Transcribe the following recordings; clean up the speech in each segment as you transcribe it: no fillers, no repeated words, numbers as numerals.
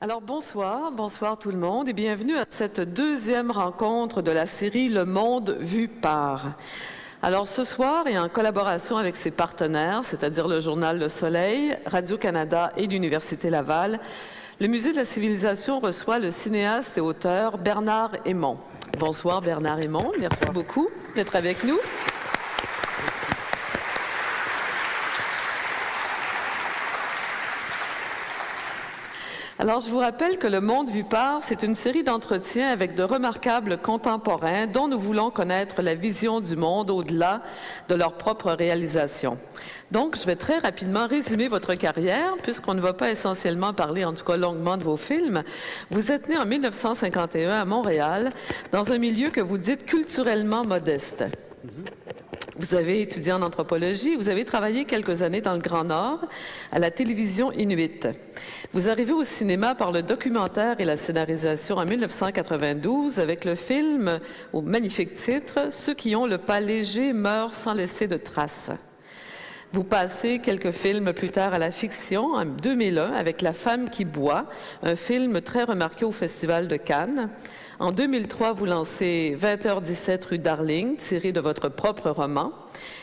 Alors bonsoir tout le monde et bienvenue à cette deuxième rencontre de la série Le Monde vu par. Alors ce soir et en collaboration avec ses partenaires, c'est-à-dire le journal Le Soleil, Radio-Canada et l'Université Laval, le Musée de la Civilisation reçoit le cinéaste et auteur Bernard Hémon. Bonsoir Bernard Hémon, merci beaucoup d'être avec nous. Alors, je vous rappelle que Le Monde vu par, c'est une série d'entretiens avec de remarquables contemporains dont nous voulons connaître la vision du monde au-delà de leur propre réalisation. Donc, je vais très rapidement résumer votre carrière, puisqu'on ne va pas essentiellement parler, en tout cas longuement, de vos films. Vous êtes né en 1951 à Montréal, dans un milieu que vous dites culturellement modeste. Vous avez étudié en anthropologie, vous avez travaillé quelques années dans le Grand Nord, à la télévision inuit. Vous arrivez au cinéma par le documentaire et la scénarisation en 1992 avec le film au magnifique titre « Ceux qui ont le pas léger meurent sans laisser de traces ». Vous passez quelques films plus tard à la fiction, en 2001, avec La femme qui boit, un film très remarqué au Festival de Cannes. En 2003, vous lancez 20h17 rue Darling, tiré de votre propre roman.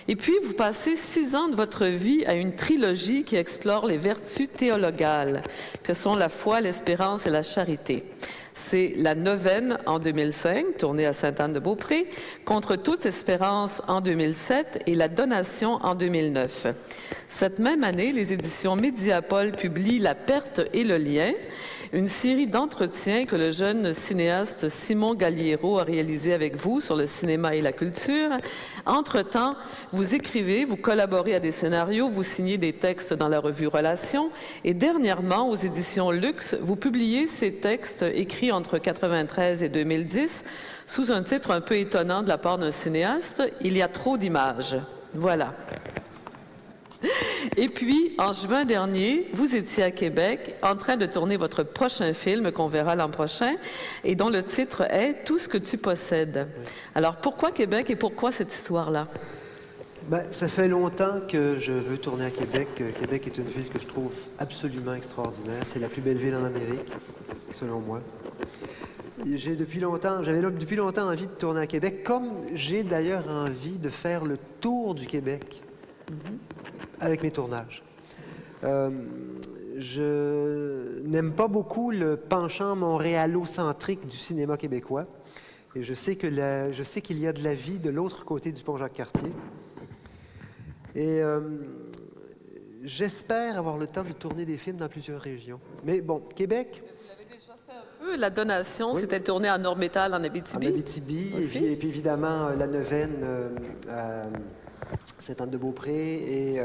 Et puis, vous passez 6 ans de votre vie à une trilogie qui explore les vertus théologales, que sont la foi, l'espérance et la charité. C'est La Neuvaine en 2005, tournée à Sainte-Anne-de-Beaupré, Contre toute espérance en 2007 et La Donation en 2009. Cette même année, les éditions Mediapol publient La perte et le lien, une série d'entretiens que le jeune cinéaste Simon Galliero a réalisé avec vous sur le cinéma et la culture. Entre-temps, vous écrivez, vous collaborez à des scénarios, vous signez des textes dans la revue Relations et dernièrement, aux éditions Luxe, vous publiez ces textes écrits entre 1993 et 2010 sous un titre un peu étonnant de la part d'un cinéaste, « Il y a trop d'images ». Voilà. Et puis, en juin dernier, vous étiez à Québec en train de tourner votre prochain film qu'on verra l'an prochain et dont le titre est « Tout ce que tu possèdes ». Alors, pourquoi Québec et pourquoi cette histoire-là? Ça fait longtemps que je veux tourner à Québec. Québec est une ville que je trouve absolument extraordinaire. C'est la plus belle ville en Amérique, selon moi. J'avais depuis longtemps envie de tourner à Québec, comme j'ai d'ailleurs envie de faire le tour du Québec avec mes tournages. Je n'aime pas beaucoup le penchant montréalocentrique du cinéma québécois. Et je sais qu'il y a de la vie de l'autre côté du pont Jacques-Cartier. Et j'espère avoir le temps de tourner des films dans plusieurs régions. Mais bon, Québec... Vous l'avez déjà fait un peu. La Donation, oui. C'était tourné à Nord-Métal, en Abitibi. En Abitibi, et puis évidemment, La Neuvaine à Sainte-Anne-de-Beaupré et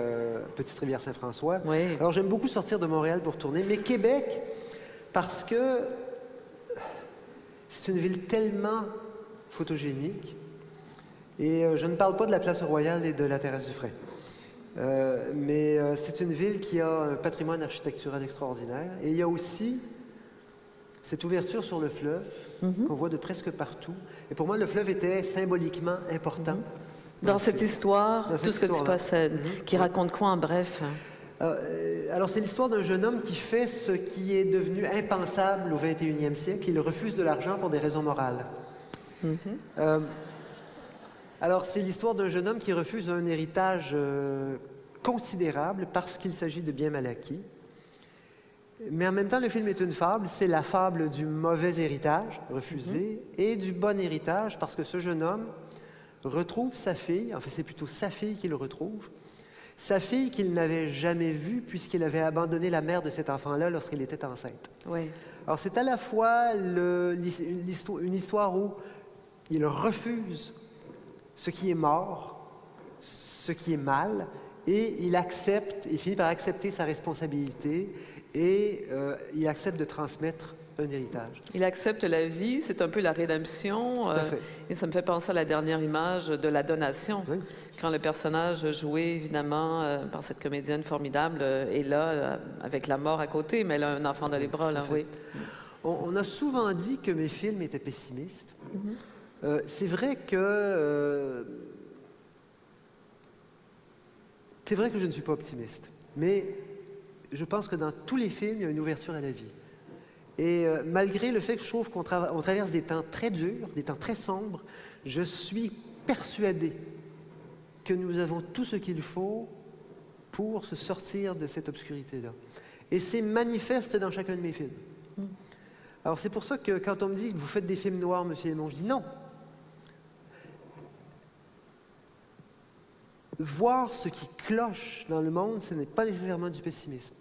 Petite-Rivière-Saint-François. Oui. Alors, j'aime beaucoup sortir de Montréal pour tourner, mais Québec, parce que c'est une ville tellement photogénique. Et je ne parle pas de la Place Royale et de la Terrasse du Frein. Mais c'est une ville qui a un patrimoine architectural extraordinaire. Et il y a aussi cette ouverture sur le fleuve qu'on voit de presque partout. Et pour moi, le fleuve était symboliquement important. Dans cette histoire, tout ce que tu possèdes, qui raconte quoi en bref? Alors, c'est l'histoire d'un jeune homme qui fait ce qui est devenu impensable au 21e siècle. Il refuse de l'argent pour des raisons morales. Alors, c'est l'histoire d'un jeune homme qui refuse un héritage considérable parce qu'il s'agit de biens mal acquis. Mais en même temps, le film est une fable. C'est la fable du mauvais héritage refusé et du bon héritage parce que ce jeune homme retrouve sa fille. En fait, c'est plutôt sa fille qu'il retrouve. Sa fille qu'il n'avait jamais vue puisqu'il avait abandonné la mère de cet enfant-là lorsqu'elle était enceinte. Oui. Alors, c'est à la fois une histoire où il refuse ce qui est mort, ce qui est mal, et il finit par accepter sa responsabilité et il accepte de transmettre un héritage. Il accepte la vie, c'est un peu la rédemption. Tout à fait. Et ça me fait penser à la dernière image de La Donation, oui. Quand le personnage joué évidemment par cette comédienne formidable est là avec la mort à côté, mais elle a un enfant dans les bras, là, oui. On a souvent dit que mes films étaient pessimistes. C'est vrai que je ne suis pas optimiste, mais je pense que dans tous les films, il y a une ouverture à la vie. Et malgré le fait que je trouve qu'on traverse des temps très durs, des temps très sombres, je suis persuadé que nous avons tout ce qu'il faut pour se sortir de cette obscurité-là. Et c'est manifeste dans chacun de mes films. Alors c'est pour ça que quand on me dit que vous faites des films noirs, M. Aymon, je dis non. Voir ce qui cloche dans le monde, ce n'est pas nécessairement du pessimisme.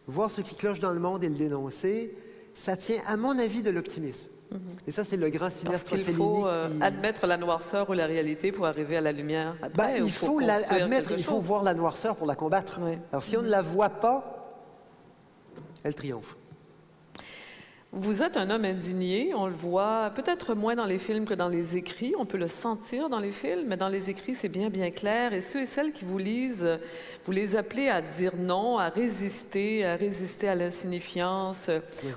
Voir ce qui cloche dans le monde et le dénoncer, ça tient, à mon avis, de l'optimisme. Et ça, c'est le grand cinéaste Parce qu'il faut admettre la noirceur ou la réalité pour arriver à la lumière. Après, il faut l'admettre, il faut voir la noirceur pour la combattre. Oui. Alors si on ne la voit pas, elle triomphe. Vous êtes un homme indigné, on le voit peut-être moins dans les films que dans les écrits, on peut le sentir dans les films, mais dans les écrits, c'est bien, bien clair. Et ceux et celles qui vous lisent, vous les appelez à dire non, à résister à l'insignifiance,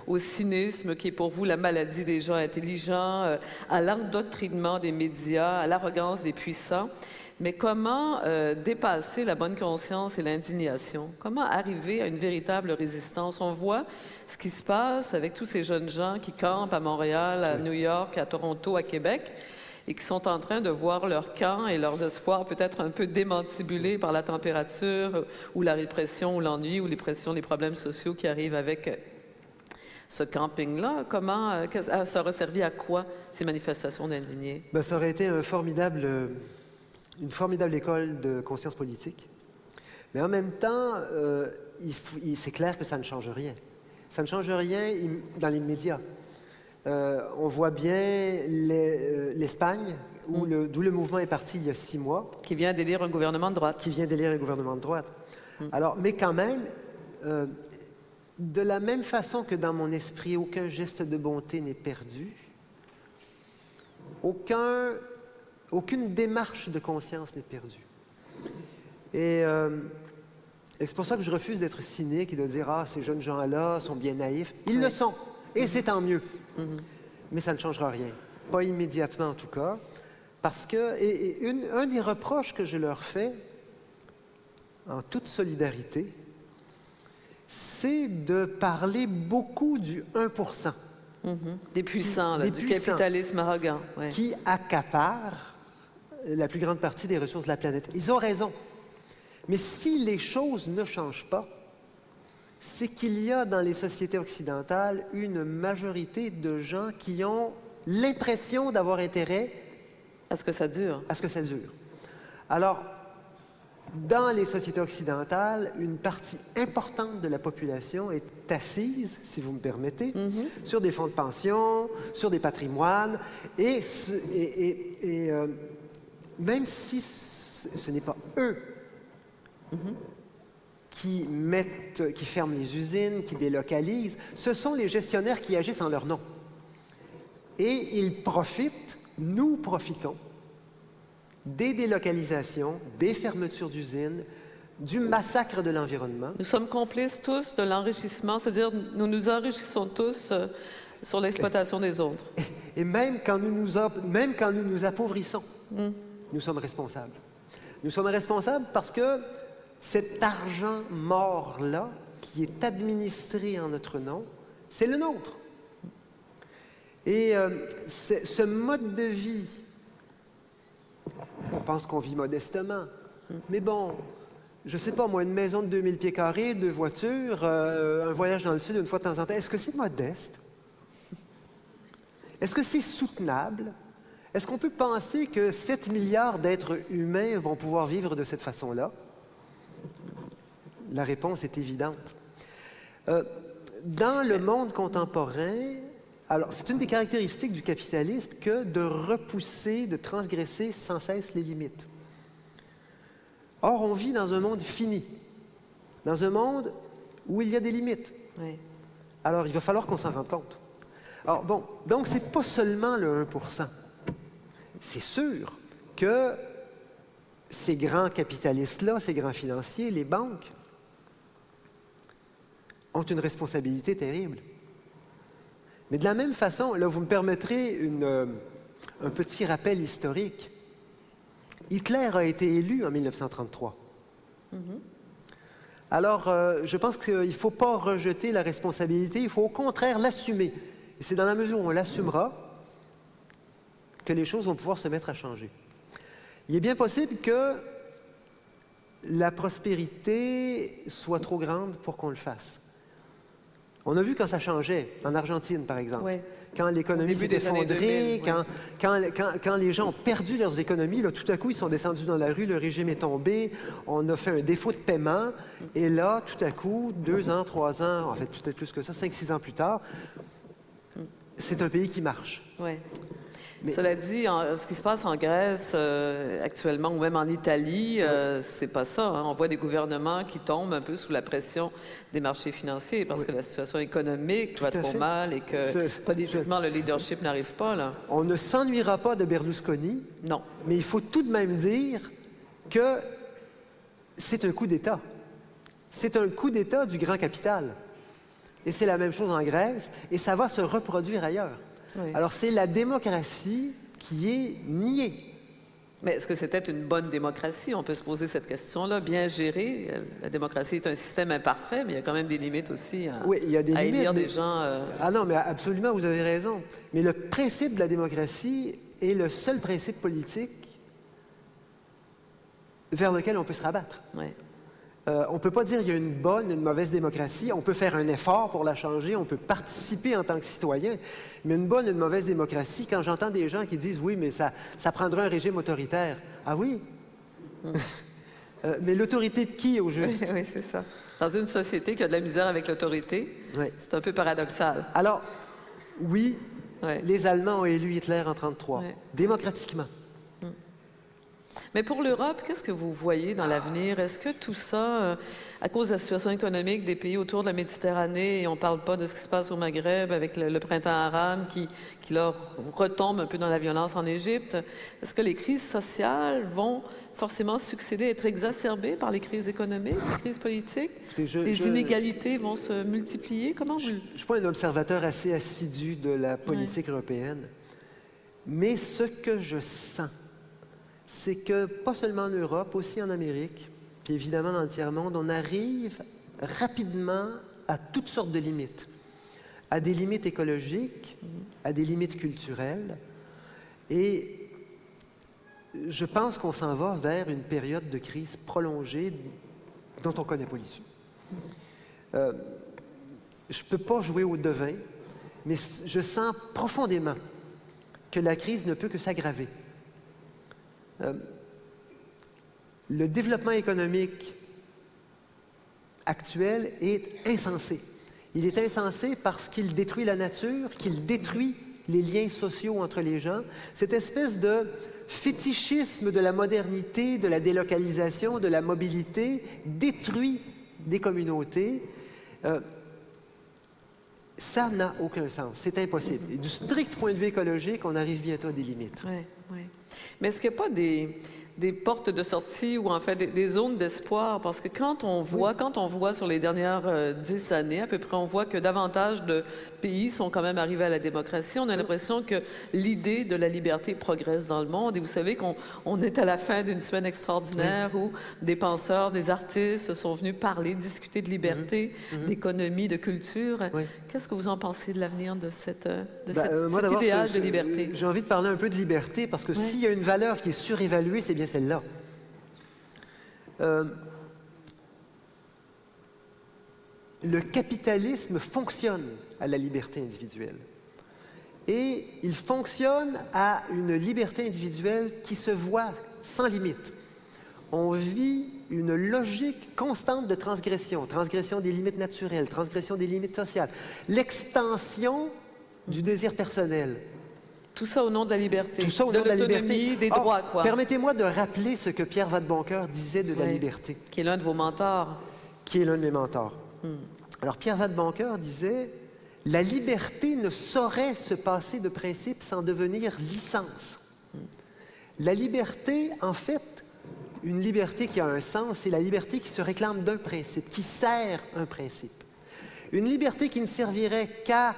au cynisme qui est pour vous la maladie des gens intelligents, à l'endoctrinement des médias, à l'arrogance des puissants. Mais comment dépasser la bonne conscience et l'indignation? Comment arriver à une véritable résistance? On voit ce qui se passe avec tous ces jeunes gens qui campent à Montréal, à New York, à Toronto, à Québec, et qui sont en train de voir leur camp et leurs espoirs peut-être un peu démantibulés par la température, ou la répression, ou l'ennui, ou les pressions, les problèmes sociaux qui arrivent avec ce camping-là. Comment ça aurait servi à quoi, ces manifestations d'indignés? Ça aurait été une formidable école de conscience politique. Mais en même temps, c'est clair que ça ne change rien. Ça ne change rien dans les médias. On voit bien l'Espagne, d'où le mouvement est parti il y a 6 mois. Qui vient d'élire un gouvernement de droite. Alors, mais quand même, de la même façon que dans mon esprit, aucun geste de bonté n'est perdu, aucune démarche de conscience n'est perdue. Et c'est pour ça que je refuse d'être cynique et de dire « Ah, ces jeunes gens-là sont bien naïfs. » Ils le sont, et c'est tant mieux. Mais ça ne changera rien. Pas immédiatement, en tout cas. Parce que, un des reproches que je leur fais, en toute solidarité, c'est de parler beaucoup du 1%. Des puissants, du capitalisme arrogant. Ouais. Qui accapare la plus grande partie des ressources de la planète. Ils ont raison. Mais si les choses ne changent pas, c'est qu'il y a dans les sociétés occidentales une majorité de gens qui ont l'impression d'avoir intérêt à ce que ça dure. Alors, dans les sociétés occidentales, une partie importante de la population est assise, si vous me permettez, sur des fonds de pension, sur des patrimoines, et même si ce n'est pas eux qui ferment les usines, qui délocalisent, ce sont les gestionnaires qui agissent en leur nom. Et ils profitent, nous profitons, des délocalisations, des fermetures d'usines, du massacre de l'environnement. Nous sommes complices tous de l'enrichissement, c'est-à-dire nous nous enrichissons tous sur l'exploitation des autres. Et même quand nous nous appauvrissons, nous sommes responsables. Nous sommes responsables parce que cet argent mort-là, qui est administré en notre nom, c'est le nôtre. Et ce mode de vie, on pense qu'on vit modestement. Mais bon, je ne sais pas, moi, une maison de 2000 pieds carrés, 2 voitures, un voyage dans le sud une fois de temps en temps, est-ce que c'est modeste? Est-ce que c'est soutenable? Est-ce qu'on peut penser que 7 milliards d'êtres humains vont pouvoir vivre de cette façon-là? La réponse est évidente. Dans le monde contemporain, alors c'est une des caractéristiques du capitalisme que de repousser, de transgresser sans cesse les limites. Or, on vit dans un monde fini, dans un monde où il y a des limites. Oui. Alors, il va falloir qu'on s'en rende compte. Alors, bon, donc c'est pas seulement le 1%. C'est sûr que ces grands capitalistes-là, ces grands financiers, les banques, ont une responsabilité terrible. Mais de la même façon, là, vous me permettrez un petit rappel historique. Hitler a été élu en 1933. Alors, je pense qu'il ne faut pas rejeter la responsabilité, il faut au contraire l'assumer. Et c'est dans la mesure où on l'assumera que les choses vont pouvoir se mettre à changer. Il est bien possible que la prospérité soit trop grande pour qu'on le fasse. On a vu quand ça changeait, en Argentine par exemple, ouais. Quand l'économie s'est effondrée, 2000, quand les gens ont perdu leurs économies, là, tout à coup ils sont descendus dans la rue, le régime est tombé, on a fait un défaut de paiement, et là, tout à coup, 2 ans, 3 ans, en fait peut-être plus que ça, 5-6 ans plus tard, c'est un pays qui marche. Ouais. Mais... Cela dit, ce qui se passe en Grèce actuellement, ou même en Italie, c'est pas ça. Hein. On voit des gouvernements qui tombent un peu sous la pression des marchés financiers parce que la situation économique va trop mal et que politiquement le leadership n'arrive pas. Là. On ne s'ennuiera pas de Berlusconi, non. Mais il faut tout de même dire que c'est un coup d'État. C'est un coup d'État du grand capital. Et c'est la même chose en Grèce, et ça va se reproduire ailleurs. Oui. Alors, c'est la démocratie qui est niée. Mais est-ce que c'était une bonne démocratie? On peut se poser cette question-là. Bien gérée, la démocratie est un système imparfait, mais il y a quand même des limites aussi oui, il y a des limites, élire des gens... Ah non, mais absolument, vous avez raison. Mais le principe de la démocratie est le seul principe politique vers lequel on peut se rabattre. Oui. On ne peut pas dire qu'il y a une bonne, une mauvaise démocratie. On peut faire un effort pour la changer, on peut participer en tant que citoyen. Mais une bonne, une mauvaise démocratie, quand j'entends des gens qui disent « oui, mais ça prendrait un régime autoritaire ». Ah oui? Mais l'autorité de qui, au juste? Oui, c'est ça. Dans une société qui a de la misère avec l'autorité, c'est un peu paradoxal. Alors, oui, les Allemands ont élu Hitler en 1933, démocratiquement. Mais pour l'Europe, qu'est-ce que vous voyez dans l'avenir? Est-ce que tout ça, à cause de la situation économique des pays autour de la Méditerranée, et on ne parle pas de ce qui se passe au Maghreb avec le printemps arabe qui leur retombe un peu dans la violence en Égypte, est-ce que les crises sociales vont forcément succéder, être exacerbées par les crises économiques, les crises politiques? Les inégalités vont se multiplier? Comment vous... Je ne suis pas un observateur assez assidu de la politique européenne, mais ce que je sens, c'est que, pas seulement en Europe, aussi en Amérique, puis évidemment dans le tiers-monde, on arrive rapidement à toutes sortes de limites. À des limites écologiques, à des limites culturelles. Et je pense qu'on s'en va vers une période de crise prolongée dont on ne connaît pas l'issue. Je ne peux pas jouer au devin, mais je sens profondément que la crise ne peut que s'aggraver. Le développement économique actuel est insensé. Il est insensé parce qu'il détruit la nature, qu'il détruit les liens sociaux entre les gens. Cette espèce de fétichisme de la modernité, de la délocalisation, de la mobilité, détruit des communautés. Ça n'a aucun sens. C'est impossible. Et du strict point de vue écologique, on arrive bientôt à des limites. Oui, oui. Mais est-ce qu'il n'y a pas des portes de sortie ou en fait des zones d'espoir? Parce que quand on voit sur les dernières 10 années, à peu près, on voit que davantage de pays sont quand même arrivés à la démocratie. On a l'impression que l'idée de la liberté progresse dans le monde. Et vous savez qu'on est à la fin d'une semaine extraordinaire où des penseurs, des artistes sont venus parler, discuter de liberté, d'économie, de culture. Qu'est-ce que vous en pensez de l'avenir de cet idéal de liberté? J'ai envie de parler un peu de liberté parce que s'il y a une valeur qui est surévaluée, c'est bien celle-là. Le capitalisme fonctionne à la liberté individuelle. Et il fonctionne à une liberté individuelle qui se voit sans limite. On vit une logique constante de transgression, transgression des limites naturelles, transgression des limites sociales, l'extension du désir personnel. Tout ça au nom de la liberté, tout ça au nom de la liberté. Des droits, quoi. Permettez-moi de rappeler ce que Pierre Vadeboncoeur disait de la liberté. Qui est l'un de vos mentors. Qui est l'un de mes mentors. Alors, Pierre Vadeboncoeur disait « La liberté ne saurait se passer de principe sans devenir licence. » La liberté, en fait, une liberté qui a un sens, c'est la liberté qui se réclame d'un principe, qui sert un principe. Une liberté qui ne servirait qu'à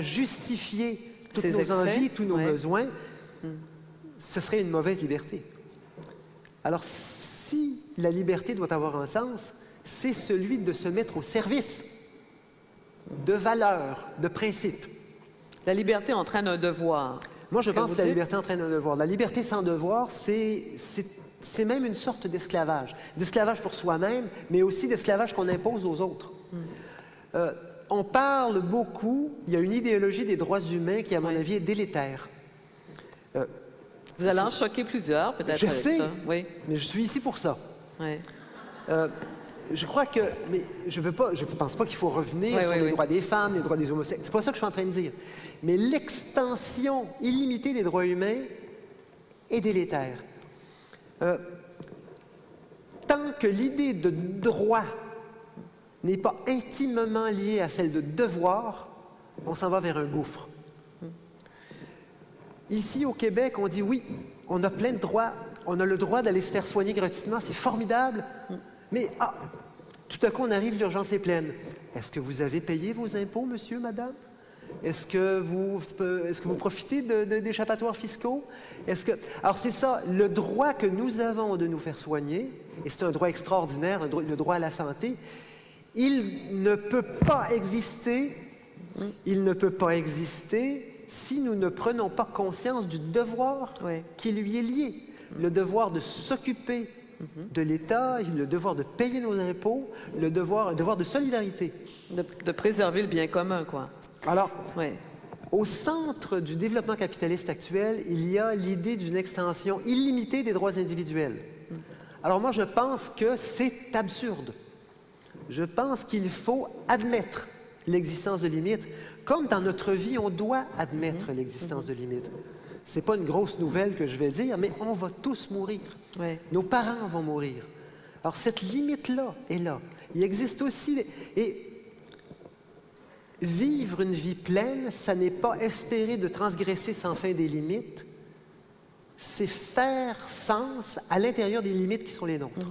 justifier toutes nos envies, tous nos besoins, ce serait une mauvaise liberté. Alors, si la liberté doit avoir un sens, c'est celui de se mettre au service de valeurs, de principes. La liberté entraîne un devoir. Moi, je pense que la liberté entraîne un devoir. La liberté sans devoir, c'est même une sorte d'esclavage. D'esclavage pour soi-même, mais aussi d'esclavage qu'on impose aux autres. On parle beaucoup, il y a une idéologie des droits humains qui, à mon avis, est délétère. Vous allez en choquer plusieurs, peut-être. Je sais, oui. mais je suis ici pour ça. Oui. Je crois que, mais je pense pas qu'il faut revenir sur les droits des femmes, les droits des homosexuels. C'est pas ça que je suis en train de dire. Mais l'extension illimitée des droits humains est délétère. Tant que l'idée de droit n'est pas intimement liée à celle de devoir, on s'en va vers un gouffre. Ici, au Québec, on dit oui, on a plein de droits, on a le droit d'aller se faire soigner gratuitement, c'est formidable, mais tout à coup, on arrive, l'urgence est pleine. Est-ce que vous avez payé vos impôts, monsieur, madame? Est-ce que vous profitez d'échappatoires fiscaux? Alors, c'est ça, le droit que nous avons de nous faire soigner, et c'est un droit extraordinaire, le droit à la santé, il ne peut pas exister si nous ne prenons pas conscience du devoir qui lui est lié. Le devoir de s'occuper de l'État, le devoir de payer nos impôts, le devoir de solidarité. De préserver le bien commun, quoi. Alors, au centre du développement capitaliste actuel, il y a l'idée d'une extension illimitée des droits individuels. Alors moi, je pense que c'est absurde. Je pense qu'il faut admettre l'existence de limites. Comme dans notre vie, on doit admettre l'existence de limites. Ce n'est pas une grosse nouvelle que je vais dire, mais on va tous mourir. Nos parents vont mourir. Alors cette limite-là est là. Il existe aussi... Et vivre une vie pleine, ça n'est pas espérer de transgresser sans fin des limites, c'est faire sens à l'intérieur des limites qui sont les nôtres.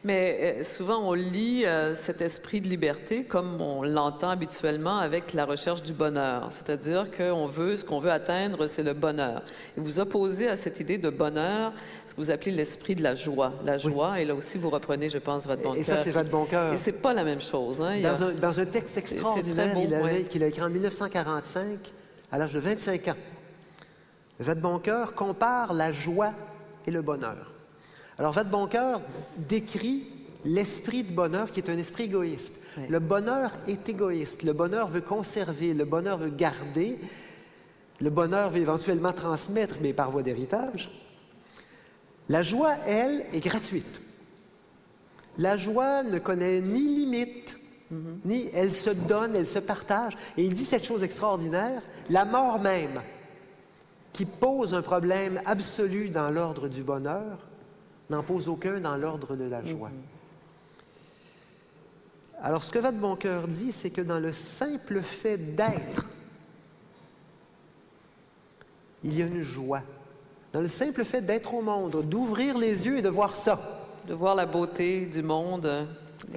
Mais souvent, on lit cet esprit de liberté comme on l'entend habituellement avec la recherche du bonheur. C'est-à-dire ce qu'on veut atteindre, c'est le bonheur. Et vous opposez à cette idée de bonheur ce que vous appelez l'esprit de la joie. La joie, et là aussi, vous reprenez, je pense, Vadeboncoeur. Et ça, c'est Vadeboncoeur. Et c'est pas la même chose. Hein? Dans un texte extraordinaire qu'il a écrit en 1945, à l'âge de 25 ans, Vadeboncoeur compare la joie et le bonheur. Alors, Vadeboncoeur décrit l'esprit de bonheur qui est un esprit égoïste. Le bonheur est égoïste. Le bonheur veut conserver, le bonheur veut garder, le bonheur veut éventuellement transmettre, mais par voie d'héritage. La joie, elle, est gratuite. La joie ne connaît ni limite, ni elle se donne, elle se partage. Et il dit cette chose extraordinaire, la mort même, qui pose un problème absolu dans l'ordre du bonheur, n'en pose aucun dans l'ordre de la joie. Alors, ce que Vadeboncoeur dit, c'est que dans le simple fait d'être, il y a une joie. Dans le simple fait d'être au monde, d'ouvrir les yeux et de voir ça. De voir la beauté du monde.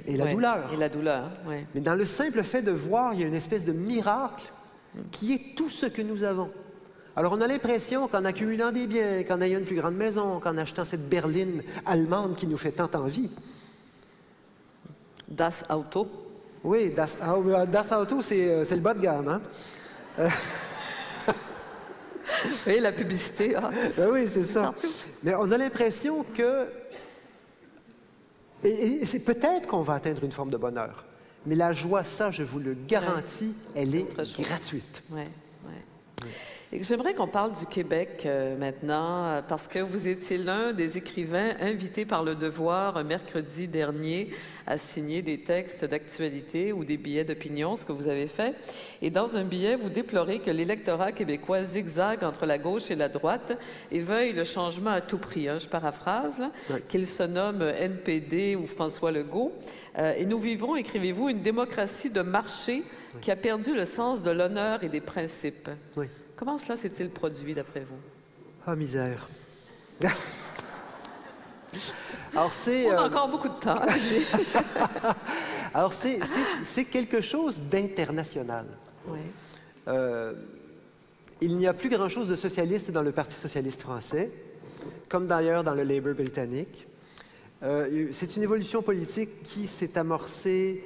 Et la douleur. Et la douleur, Mais dans le simple fait de voir, il y a une espèce de miracle qui est tout ce que nous avons. Alors, on a l'impression qu'en accumulant des biens, qu'en ayant une plus grande maison, qu'en achetant cette berline allemande qui nous fait tant envie. Das Auto. Oui, Das Auto, c'est le bas de gamme, hein? Oui, la publicité. Ben oui, c'est ça. Mais on a l'impression que... Et c'est peut-être qu'on va atteindre une forme de bonheur. Mais la joie, ça, je vous le garantis, elle est gratuite. Oui. J'aimerais qu'on parle du Québec maintenant, parce que vous étiez l'un des écrivains invités par Le Devoir mercredi dernier à signer des textes d'actualité ou des billets d'opinion, ce que vous avez fait. Et dans un billet, vous déplorez que l'électorat québécois zigzague entre la gauche et la droite et veuille le changement à tout prix. Je paraphrase, qu'il se nomme NPD ou François Legault. Et nous vivons, écrivez-vous, une démocratie de marché qui a perdu le sens de l'honneur et des principes. Comment cela s'est-il produit, d'après vous? Ah, misère. Alors, c'est... On a encore beaucoup de temps. Alors, c'est quelque chose d'international. Il n'y a plus grand-chose de socialiste dans le Parti socialiste français, comme d'ailleurs dans le Labour britannique. C'est une évolution politique qui s'est amorcée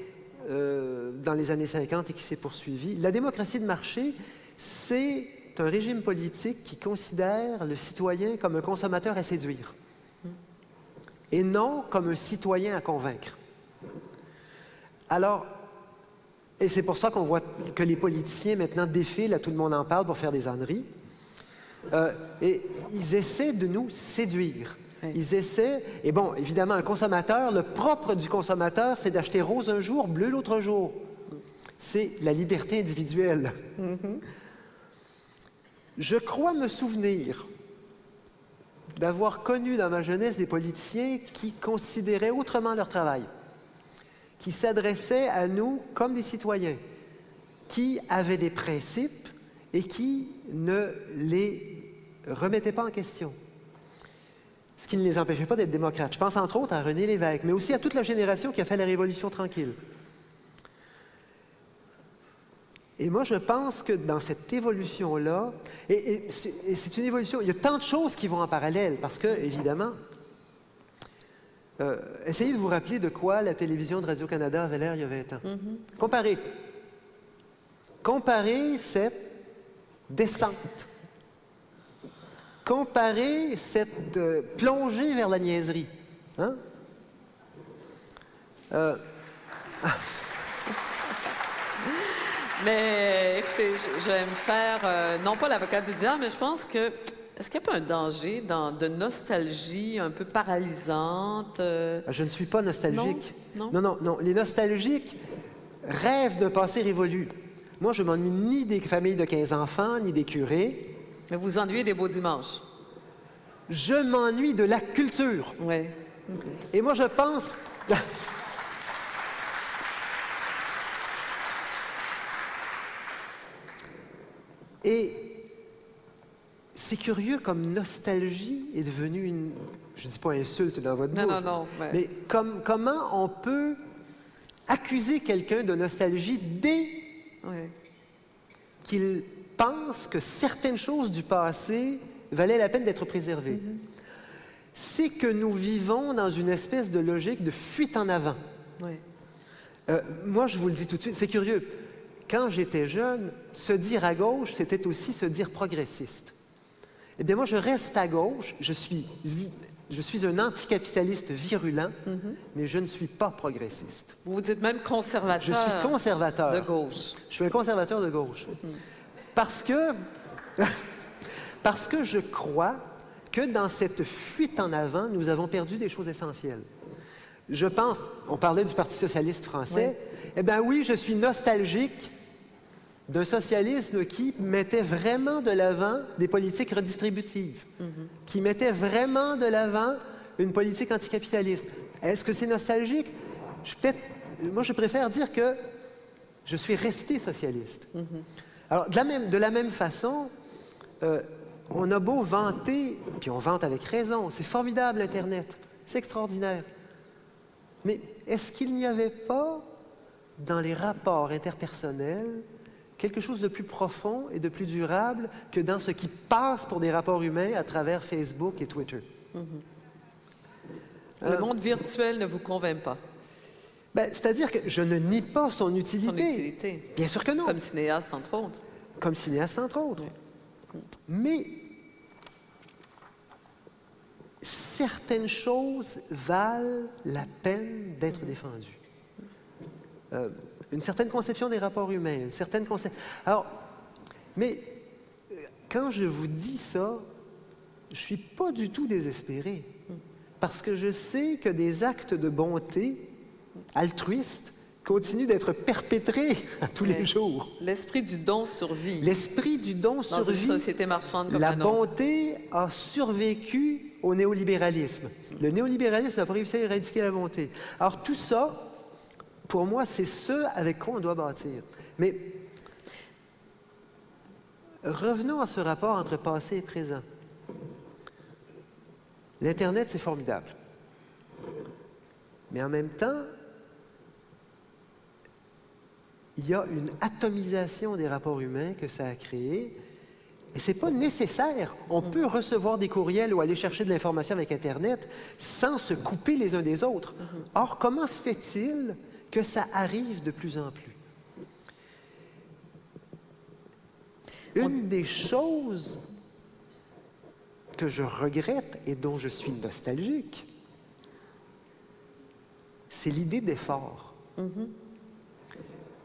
dans les années 50 et qui s'est poursuivie. La démocratie de marché, c'est un régime politique qui considère le citoyen comme un consommateur à séduire et non comme un citoyen à convaincre. Alors, et c'est pour ça qu'on voit que les politiciens maintenant défilent, tout le monde en parle pour faire des âneries. Et ils essaient de nous séduire. Oui. Ils essaient, et bon, évidemment, un consommateur, le propre du consommateur, c'est d'acheter rose un jour, bleu l'autre jour. C'est la liberté individuelle. Je crois me souvenir d'avoir connu dans ma jeunesse des politiciens qui considéraient autrement leur travail, qui s'adressaient à nous comme des citoyens, qui avaient des principes et qui ne les remettaient pas en question. Ce qui ne les empêchait pas d'être démocrates. Je pense entre autres à René Lévesque, mais aussi à toute la génération qui a fait la Révolution tranquille. Et moi, je pense que dans cette évolution-là, et c'est une évolution, il y a tant de choses qui vont en parallèle, parce que, évidemment, essayez de vous rappeler de quoi la télévision de Radio-Canada avait l'air il y a 20 ans. Comparez cette descente. Comparez cette plongée vers la niaiserie. Hein? Mais écoutez, je vais me faire, non pas l'avocat du diable, mais je pense que, est-ce qu'il n'y a pas un danger de nostalgie un peu paralysante? Je ne suis pas nostalgique. Non? Non. Les nostalgiques rêvent d'un passé révolu. Moi, je m'ennuie ni des familles de 15 enfants, ni des curés. Mais vous ennuyez des beaux dimanches. Je m'ennuie de la culture. Oui. Et moi, je pense... Et c'est curieux comme nostalgie est devenue une... Je ne dis pas insulte dans votre bouche. Non. Ouais. Mais comment on peut accuser quelqu'un de nostalgie dès qu'il pense que certaines choses du passé valaient la peine d'être préservées? C'est que nous vivons dans une espèce de logique de fuite en avant. Moi, je vous le dis tout de suite, c'est curieux. Quand j'étais jeune, se dire à gauche, c'était aussi se dire progressiste. Eh bien, moi, je reste à gauche, je suis un anticapitaliste virulent, mais je ne suis pas progressiste. Vous vous dites même conservateur. Je suis conservateur. De gauche. Je suis un conservateur de gauche. Parce que je crois que dans cette fuite en avant, nous avons perdu des choses essentielles. Je pense, on parlait du Parti socialiste français, eh bien oui, je suis nostalgique d'un socialisme qui mettait vraiment de l'avant des politiques redistributives, qui mettait vraiment de l'avant une politique anticapitaliste. Est-ce que c'est nostalgique? Moi, je préfère dire que je suis resté socialiste. Alors, de la même façon, on a beau vanter, puis on vante avec raison, c'est formidable, Internet, c'est extraordinaire. Mais est-ce qu'il n'y avait pas, dans les rapports interpersonnels, quelque chose de plus profond et de plus durable que dans ce qui passe pour des rapports humains à travers Facebook et Twitter? Le monde virtuel ne vous convainc pas? C'est-à-dire que je ne nie pas son utilité. Son utilité. Bien sûr que non. Comme cinéaste, entre autres. Comme cinéaste, entre autres. Mais certaines choses valent la peine d'être défendues. Une certaine conception des rapports humains, une certaine conception... Alors, mais quand je vous dis ça, je ne suis pas du tout désespéré, parce que je sais que des actes de bonté altruistes continuent d'être perpétrés à tous les jours. L'esprit du don survit. L'esprit du don survit. Dans une société marchande comme la la nôtre. bonté a survécu au néolibéralisme. Le néolibéralisme n'a pas réussi à éradiquer la bonté. Alors tout ça, pour moi, c'est ce avec quoi on doit bâtir. Mais revenons à ce rapport entre passé et présent. L'Internet, c'est formidable. Mais en même temps, il y a une atomisation des rapports humains que ça a créé Et ce n'est pas nécessaire. On peut recevoir des courriels ou aller chercher de l'information avec Internet sans se couper les uns des autres. Or, comment se fait-il que ça arrive de plus en plus? Une des choses que je regrette et dont je suis nostalgique, c'est l'idée d'effort.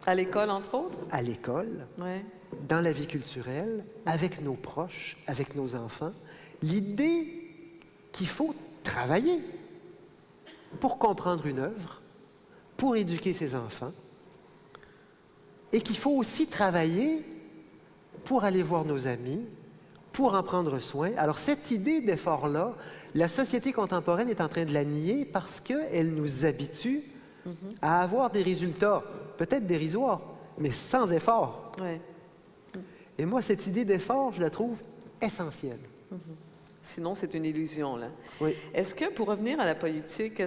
À l'école, entre autres? À l'école, Ouais. dans la vie culturelle, avec nos proches, avec nos enfants, l'idée qu'il faut travailler pour comprendre une œuvre, pour éduquer ses enfants, et qu'il faut aussi travailler pour aller voir nos amis, pour en prendre soin. Alors cette idée d'effort-là, la société contemporaine est en train de la nier parce qu'elle nous habitue à avoir des résultats, peut-être dérisoires, mais sans effort. Ouais. Et moi, cette idée d'effort, je la trouve essentielle. Sinon, c'est une illusion, là. Oui. Est-ce que, pour revenir à la politique,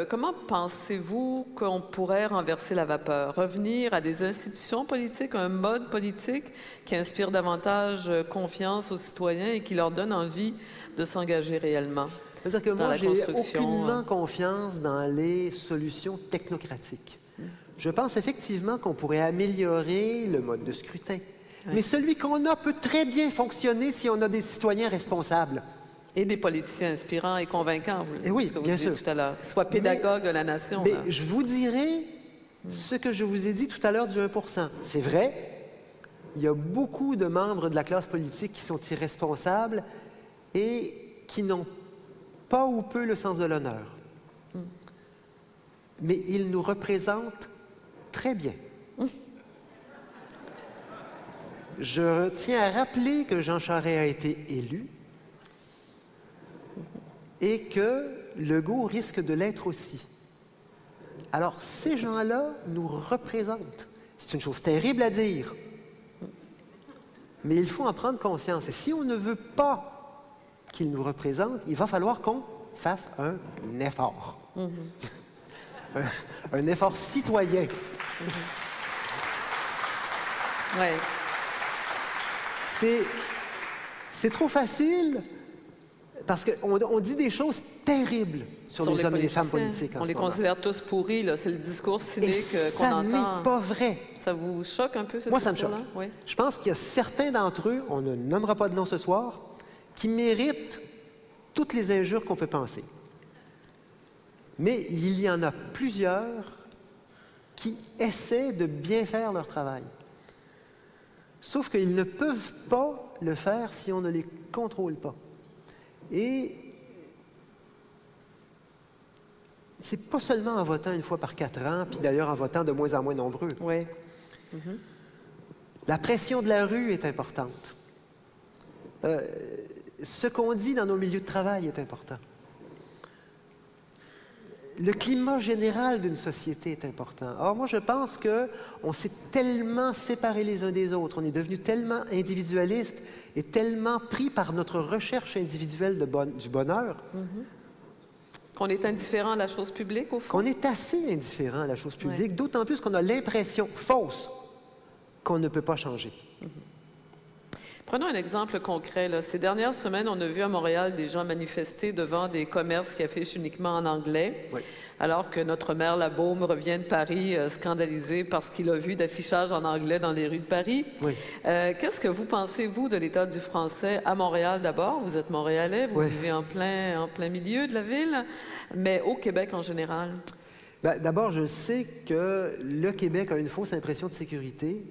comment pensez-vous qu'on pourrait renverser la vapeur? Revenir à des institutions politiques, un mode politique qui inspire davantage confiance aux citoyens et qui leur donne envie de s'engager réellement? C'est-à-dire que Dans moi, la j'ai construction, aucunement confiance dans les solutions technocratiques. Je pense effectivement qu'on pourrait améliorer le mode de scrutin. Mais celui qu'on a peut très bien fonctionner si on a des citoyens responsables. Et des politiciens inspirants et convaincants, Et oui, ce que vous bien disiez sûr. tout à l'heure. Soit pédagogue de la nation. Mais là. je vous dirai ce que je vous ai dit tout à l'heure du 1%. C'est vrai, il y a beaucoup de membres de la classe politique qui sont irresponsables et qui n'ont pas ou peu le sens de l'honneur. Mais ils nous représentent très bien. Je tiens à rappeler que Jean Charest a été élu et que Legault risque de l'être aussi. Alors, ces gens-là nous représentent. C'est une chose terrible à dire, mais il faut en prendre conscience. Et si on ne veut pas qu'ils nous représentent, il va falloir qu'on fasse un effort. Un effort citoyen. Ouais. C'est trop facile parce qu'on dit des choses terribles sur les hommes et les femmes politiques. On les considère tous pourris, là. C'est le discours cynique qu'on ça entend. n'est pas vrai. Ça vous choque un peu, ce Moi, ça me discours-là? choque. Oui. Je pense qu'il y a certains d'entre eux, on ne nommera pas de nom ce soir, qui méritent toutes les injures qu'on peut penser. Mais il y en a plusieurs qui essaient de bien faire leur travail. Sauf qu'ils ne peuvent pas le faire si on ne les contrôle pas. Et c'est pas seulement en votant une fois par 4 ans, puis d'ailleurs en votant de moins en moins nombreux. Oui. La pression de la rue est importante. Ce qu'on dit dans nos milieux de travail est important. Le climat général d'une société est important. Or, moi, je pense qu'on s'est tellement séparés les uns des autres, on est devenus tellement individualistes et tellement pris par notre recherche individuelle du bonheur, Qu'on est indifférent à la chose publique, au fond? qu'on est assez indifférent à la chose publique, d'autant plus qu'on a l'impression fausse qu'on ne peut pas changer. Prenons un exemple concret, là. Ces dernières semaines, on a vu à Montréal des gens manifester devant des commerces qui affichent uniquement en anglais, Oui. alors que notre maire Labaume revient de Paris scandalisé parce qu'il a vu d'affichage en anglais dans les rues de Paris. Oui. Qu'est-ce que vous pensez, vous, de l'état du français à Montréal d'abord? Vous êtes Montréalais, vous Oui. vivez en plein milieu de la ville, mais au Québec en général. Ben, d'abord, je sais que le Québec a une fausse impression de sécurité.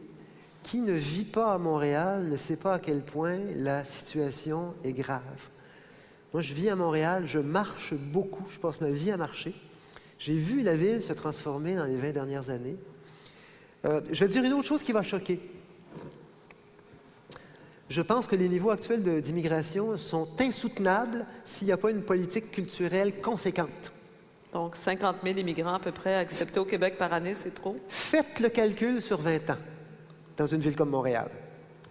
Qui ne vit pas à Montréal ne sait pas à quel point la situation est grave. Moi, je vis à Montréal, je marche beaucoup, je passe ma vie à marcher. J'ai vu la ville se transformer dans les 20 dernières années. Je vais dire une autre chose qui va choquer. Je pense que les niveaux actuels d'immigration sont insoutenables s'il n'y a pas une politique culturelle conséquente. Donc, 50 000 immigrants à peu près acceptés au Québec par année, c'est trop? Faites le calcul sur 20 ans. Dans une ville comme Montréal,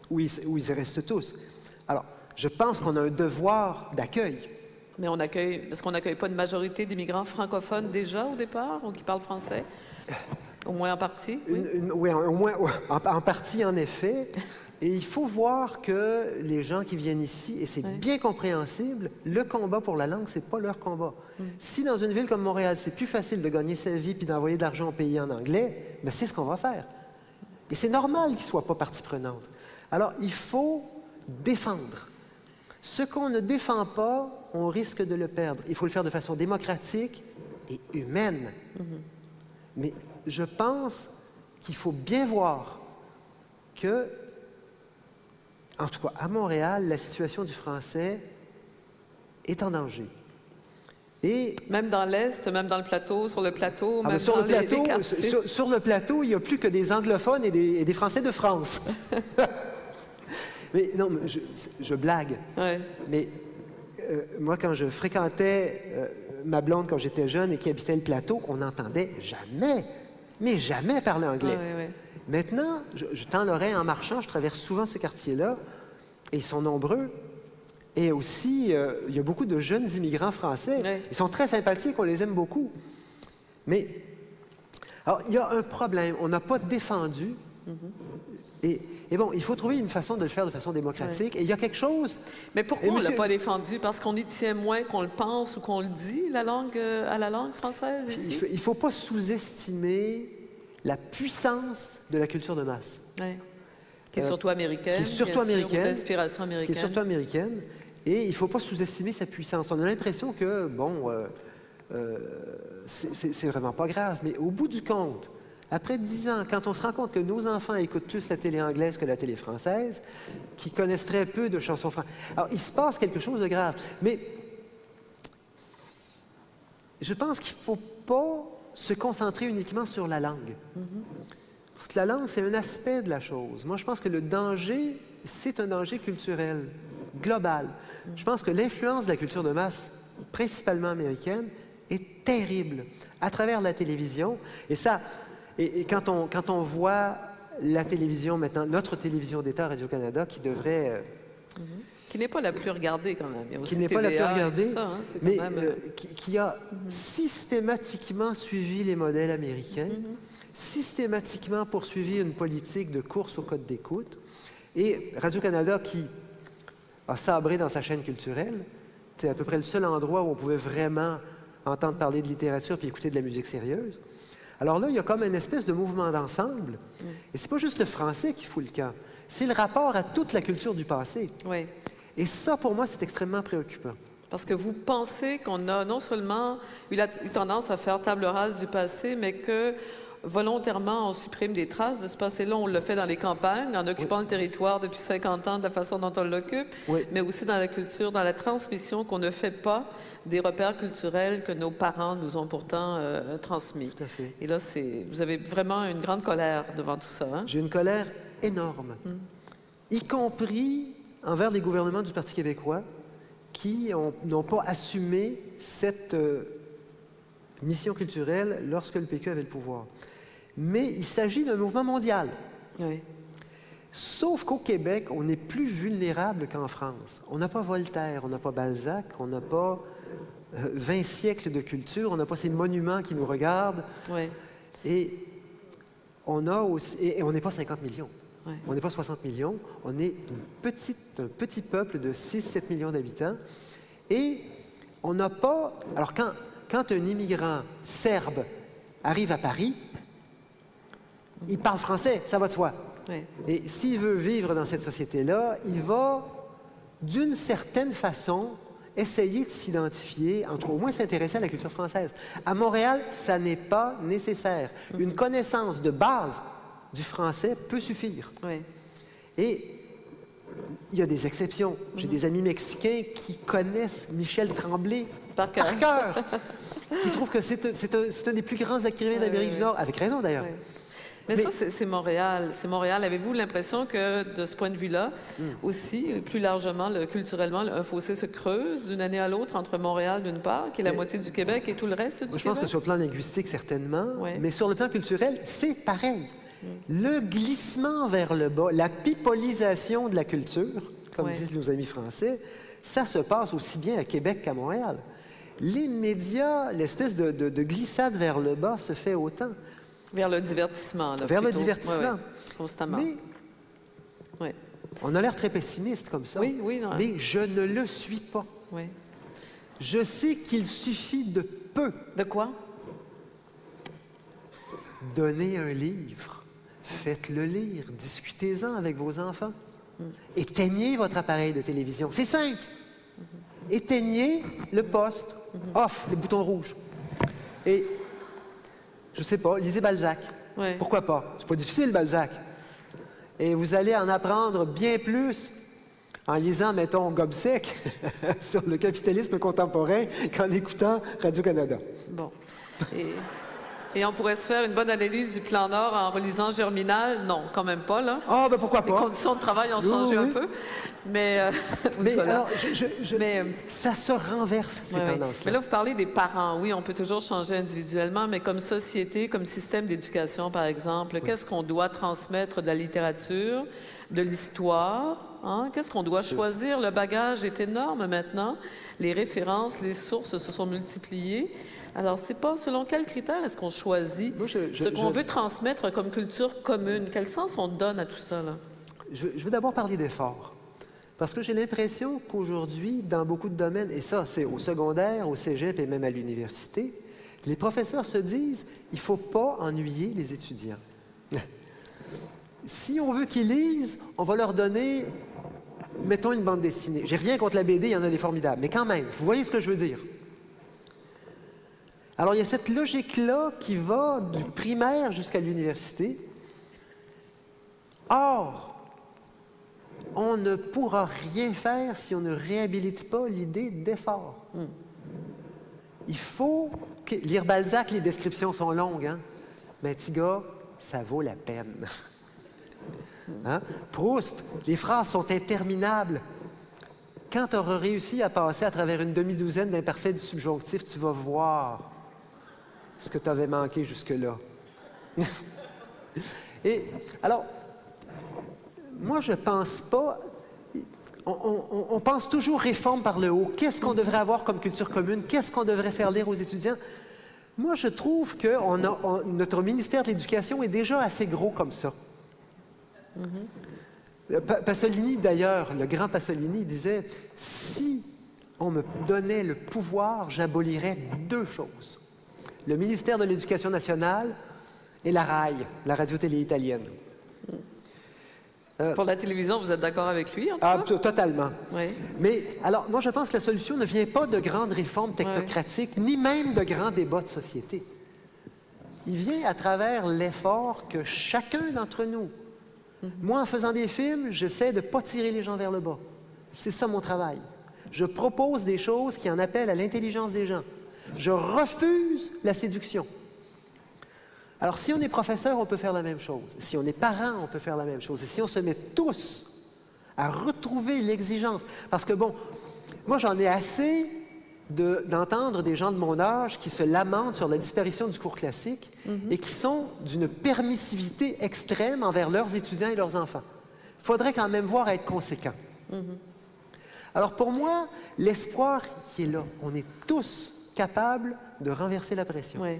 où ils restent tous. Alors, je pense qu'on a un devoir d'accueil. Mais est-ce qu'on n'accueille pas une majorité d'immigrants francophones déjà au départ, ou qui parlent français? Au moins en partie? Oui. Oui, au moins en partie, en effet. Et il faut voir que les gens qui viennent ici, et c'est bien compréhensible, le combat pour la langue, c'est pas leur combat. Si dans une ville comme Montréal, c'est plus facile de gagner sa vie puis d'envoyer de l'argent au pays en anglais, bien, c'est ce qu'on va faire. Et c'est normal qu'ils ne soient pas partie prenante. Alors, il faut défendre. Ce qu'on ne défend pas, on risque de le perdre. Il faut le faire de façon démocratique et humaine. Mais je pense qu'il faut bien voir que, en tout cas à Montréal, la situation du français est en danger. Et même dans l'Est, même dans le plateau, sur le plateau, même sur dans le plateau, les quartiers. sur le plateau, il n'y a plus que des anglophones et des Français de France. Mais non, je blague. Ouais. Mais moi, quand je fréquentais ma blonde quand j'étais jeune et qui habitait le plateau, on n'entendait jamais, mais jamais parler anglais. Ouais. Maintenant, je tends l'oreille en marchant, je traverse souvent ce quartier-là, et ils sont nombreux. Et aussi, il y a beaucoup de jeunes immigrants français. Ouais. Ils sont très sympathiques, on les aime beaucoup. Mais, alors, il y a un problème. On n'a pas défendu. Et bon, il faut trouver une façon de le faire de façon démocratique. Et il y a quelque chose... Mais pourquoi on ne l'a pas défendu? Parce qu'on y tient moins qu'on le pense ou qu'on le dit, la langue, à la langue française ici? Il ne faut pas sous-estimer la puissance de la culture de masse. Ouais. Qui est surtout américaine. Qui est surtout américaine. D'inspiration américaine. Qui est surtout américaine. Et il ne faut pas sous-estimer sa puissance. On a l'impression que, bon, c'est vraiment pas grave. Mais au bout du compte, après 10 ans, quand on se rend compte que nos enfants écoutent plus la télé anglaise que la télé française, qui connaissent très peu de chansons françaises, alors il se passe quelque chose de grave. Mais je pense qu'il ne faut pas se concentrer uniquement sur la langue. Parce que la langue, c'est un aspect de la chose. Moi, je pense que le danger, c'est un danger culturel, global. Je pense que l'influence de la culture de masse, principalement américaine, est terrible à travers la télévision. Et ça, et quand on voit la télévision maintenant, notre télévision d'État, Radio-Canada, qui devrait... Qui n'est pas la plus regardée quand même. Il y a aussi qui n'est pas la plus regardée, ça, hein, mais quand même... qui a systématiquement suivi les modèles américains, systématiquement poursuivi une politique de course au code d'écoute, et Radio-Canada qui a sabré dans sa chaîne culturelle, c'est à peu près le seul endroit où on pouvait vraiment entendre parler de littérature puis écouter de la musique sérieuse. Alors là, il y a comme une espèce de mouvement d'ensemble. Et c'est pas juste le français qui fout le camp, c'est le rapport à toute la culture du passé. Oui. Et ça, pour moi, c'est extrêmement préoccupant. Parce que vous pensez qu'on a non seulement eu tendance à faire table rase du passé, mais que volontairement, on supprime des traces de ce passé-là. On le fait dans les campagnes, en occupant le territoire depuis 50 ans de la façon dont on l'occupe, mais aussi dans la culture, dans la transmission, qu'on ne fait pas des repères culturels que nos parents nous ont pourtant transmis. Tout à fait. Et là, vous avez vraiment une grande colère devant tout ça. Hein? J'ai une colère énorme, y compris envers les gouvernements du Parti québécois qui n'ont pas assumé cette mission culturelle lorsque le PQ avait le pouvoir. Mais il s'agit d'un mouvement mondial. Oui. Sauf qu'au Québec, on est plus vulnérable qu'en France. On n'a pas Voltaire, on n'a pas Balzac, on n'a pas 20 siècles de culture, on n'a pas ces monuments qui nous regardent. Oui. Et on a aussi, et on n'est pas 50 millions. Oui. On n'est pas 60 millions. On est un petit peuple de 6-7 millions d'habitants. Et on n'a pas... Alors, quand un immigrant serbe arrive à Paris, il parle français, ça va de soi. Oui. Et s'il veut vivre dans cette société-là, il va, d'une certaine façon, essayer de s'identifier, en tout cas, au moins s'intéresser à la culture française. À Montréal, ça n'est pas nécessaire. Une connaissance de base du français peut suffire. Oui. Et il y a des exceptions. J'ai des amis mexicains qui connaissent Michel Tremblay par cœur, qui trouvent que c'est un des plus grands écrivains d'Amérique du Nord, avec raison d'ailleurs. Oui. Mais ça, c'est Montréal. C'est Montréal. Avez-vous l'impression que, de ce point de vue-là, aussi, plus largement, culturellement, un fossé se creuse d'une année à l'autre entre Montréal, d'une part, qui est la moitié du Québec, et tout le reste du Québec? Je pense que sur le plan linguistique, certainement, mais sur le plan culturel, c'est pareil. Le glissement vers le bas, la pipolisation de la culture, comme disent nos amis français, ça se passe aussi bien à Québec qu'à Montréal. Les médias, l'espèce de glissade vers le bas se fait autant. Vers le divertissement, là, vers plutôt. le divertissement. Constamment. Mais On a l'air très pessimiste comme ça. Oui, oui. Non. Mais je ne le suis pas. Oui. Je sais qu'il suffit de peu. De quoi? Donnez un livre. Faites-le lire. Discutez-en avec vos enfants. Éteignez votre appareil de télévision. C'est simple. Éteignez le poste. Off, les boutons rouges. Et, je sais pas, lisez Balzac. Ouais. Pourquoi pas? C'est pas difficile, Balzac. Et vous allez en apprendre bien plus en lisant, mettons, Gobseck sur le capitalisme contemporain qu'en écoutant Radio-Canada. Bon. Et on pourrait se faire une bonne analyse du plan Nord en relisant Germinal? Non, quand même pas, là. Ah, ben pourquoi Les pas? conditions de travail ont changé un peu. Mais, Mais alors, Mais, ça se renverse, ces ouais, ouais. tendances-là. Mais là, vous parlez des parents. Oui, on peut toujours changer individuellement, mais comme société, comme système d'éducation, par exemple, qu'est-ce qu'on doit transmettre de la littérature, de l'histoire? Hein? Qu'est-ce qu'on doit choisir? Le bagage est énorme maintenant. Les références, les sources se sont multipliées. Alors, c'est pas selon quels critères est-ce qu'on choisit ce qu'on veut transmettre comme culture commune? Quel sens on donne à tout ça, là? Je veux d'abord parler d'effort. Parce que j'ai l'impression qu'aujourd'hui, dans beaucoup de domaines, et ça, c'est au secondaire, au cégep et même à l'université, les professeurs se disent il ne faut pas ennuyer les étudiants. Si on veut qu'ils lisent, on va leur donner, mettons, une bande dessinée. J'ai rien contre la BD, il y en a des formidables. Mais quand même, vous voyez ce que je veux dire? Alors, il y a cette logique-là qui va du primaire jusqu'à l'université. Or, on ne pourra rien faire si on ne réhabilite pas l'idée d'effort. Il faut lire Balzac, les descriptions sont longues, hein? Mais petit gars, ça vaut la peine. Hein? Proust, les phrases sont interminables. Quand tu auras réussi à passer à travers une demi-douzaine d'imparfaits du subjonctif, tu vas voir ce que tu avais manqué jusque-là. Et alors, moi, je pense pas... On pense toujours réforme par le haut. Qu'est-ce qu'on devrait avoir comme culture commune? Qu'est-ce qu'on devrait faire lire aux étudiants? Moi, je trouve que notre ministère de l'Éducation est déjà assez gros comme ça. Pasolini, d'ailleurs, le grand Pasolini, disait « Si on me donnait le pouvoir, j'abolirais deux choses. Le ministère de l'Éducation nationale et la RAI, la radio-télé italienne. » Pour la télévision, vous êtes d'accord avec lui, en tout cas? Totalement. Oui. Mais alors, moi, je pense que la solution ne vient pas de grandes réformes technocratiques, ni même de grands débats de société. Il vient à travers l'effort que chacun d'entre nous... Moi, en faisant des films, j'essaie de ne pas tirer les gens vers le bas. C'est ça mon travail. Je propose des choses qui en appellent à l'intelligence des gens. Je refuse la séduction. Alors, si on est professeur, on peut faire la même chose. Si on est parent, on peut faire la même chose. Et si on se met tous à retrouver l'exigence... Parce que, bon, moi, j'en ai assez d'entendre des gens de mon âge qui se lamentent sur la disparition du cours classique et qui sont d'une permissivité extrême envers leurs étudiants et leurs enfants. Il faudrait quand même voir à être conséquent. Alors, pour moi, l'espoir qui est là, on est tous capables de renverser la pression. Oui.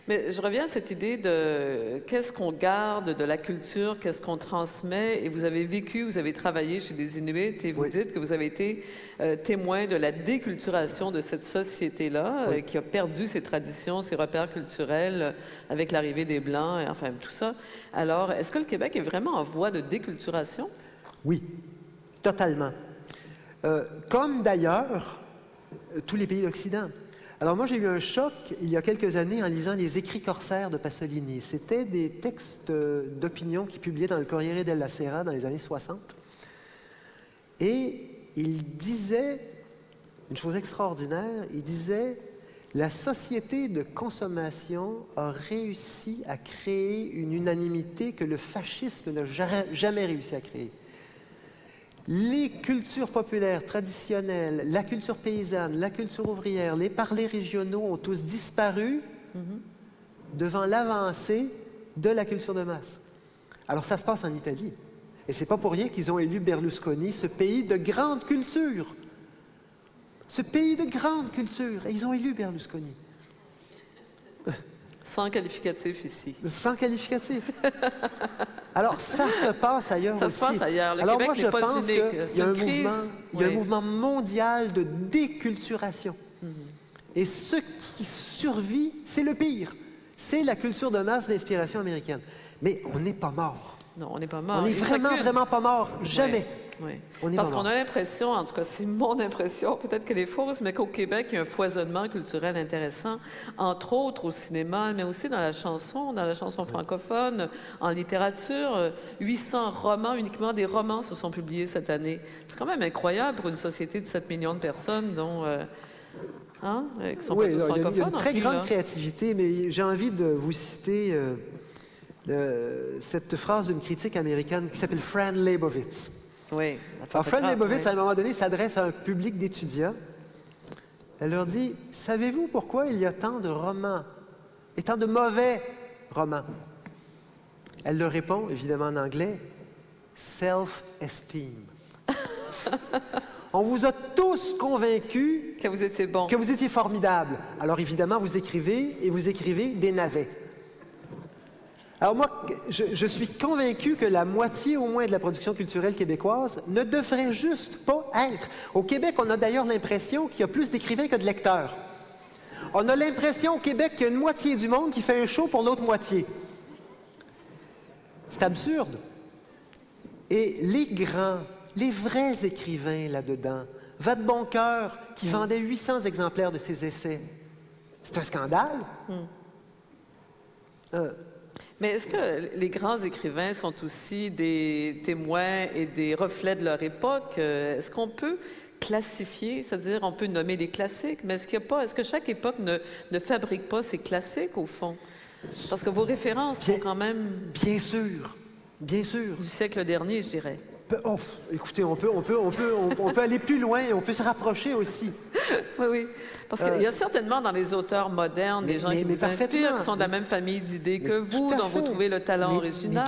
Mais je reviens à cette idée de qu'est-ce qu'on garde de la culture, qu'est-ce qu'on transmet. Et vous avez vécu, vous avez travaillé chez les Inuits et vous dites que vous avez été témoin de la déculturation de cette société-là qui a perdu ses traditions, ses repères culturels avec l'arrivée des Blancs, et, enfin tout ça. Alors, est-ce que le Québec est vraiment en voie de déculturation? Oui, totalement. Comme d'ailleurs tous les pays d'Occident. Alors moi, j'ai eu un choc il y a quelques années en lisant les écrits corsaires de Pasolini. C'était des textes d'opinion qu'il publiait dans le Corriere della Sera dans les années 60. Et il disait une chose extraordinaire, il disait « La société de consommation a réussi à créer une unanimité que le fascisme n'a jamais réussi à créer. » Les cultures populaires, traditionnelles, la culture paysanne, la culture ouvrière, les parlers régionaux ont tous disparu devant l'avancée de la culture de masse. Alors ça se passe en Italie. Et c'est pas pour rien qu'ils ont élu Berlusconi, ce pays de grande culture. Ce pays de grande culture. Et ils ont élu Berlusconi. Sans qualificatif ici. Sans qualificatif. Alors, ça se passe ailleurs aussi. Ça se passe ailleurs. Le Alors, Québec moi, je n'est pas pense unique. qu'il y a un Oui. mouvement mondial de déculturation. Et ce qui survit, c'est le pire. C'est la culture de masse d'inspiration américaine. Mais on n'est pas mort. Non, on n'est pas mort. On n'est vraiment pas mort. Jamais. Oui. On est Parce pas qu'on mort. a l'impression, en tout cas c'est mon impression, peut-être qu'elle est fausse, mais qu'au Québec, il y a un foisonnement culturel intéressant, entre autres au cinéma, mais aussi dans la chanson francophone, en littérature. 800 romans, uniquement des romans se sont publiés cette année. C'est quand même incroyable pour une société de 7 millions de personnes dont... qui sont pas tous Il y a francophones. une très en plus, grande là. créativité, mais j'ai envie de vous citer cette phrase d'une critique américaine qui s'appelle Fran Lebowitz. Oui. Alors, Fran Lebowitz, oui. à un moment donné, s'adresse à un public d'étudiants. Elle leur dit, « Savez-vous pourquoi il y a tant de romans et tant de mauvais romans? » Elle leur répond, évidemment en anglais, « Self-esteem. » On vous a tous convaincus Que vous étiez bon. que vous étiez formidable. Alors évidemment, vous écrivez des navets. Alors moi, je suis convaincu que la moitié au moins de la production culturelle québécoise ne devrait juste pas être. Au Québec, on a d'ailleurs l'impression qu'il y a plus d'écrivains que de lecteurs. On a l'impression au Québec qu'il y a une moitié du monde qui fait un show pour l'autre moitié. C'est absurde. Et les grands, les vrais écrivains là-dedans, Vadeboncoeur, qui vendait 800 exemplaires de ses essais, c'est un scandale. Mais est-ce que les grands écrivains sont aussi des témoins et des reflets de leur époque? Est-ce qu'on peut classifier, c'est-à-dire on peut nommer les classiques, mais est-ce que chaque époque ne fabrique pas ses classiques au fond? Parce que vos références sont quand même Bien sûr, bien sûr. du siècle dernier, je dirais. Écoutez, on peut aller plus loin, on peut se rapprocher aussi. Oui, oui. Parce qu'il y a certainement dans les auteurs modernes des gens qui vous parfaitement. inspirent, qui sont de la même famille d'idées que vous, Tout à dont vous fait. trouvez le talent original.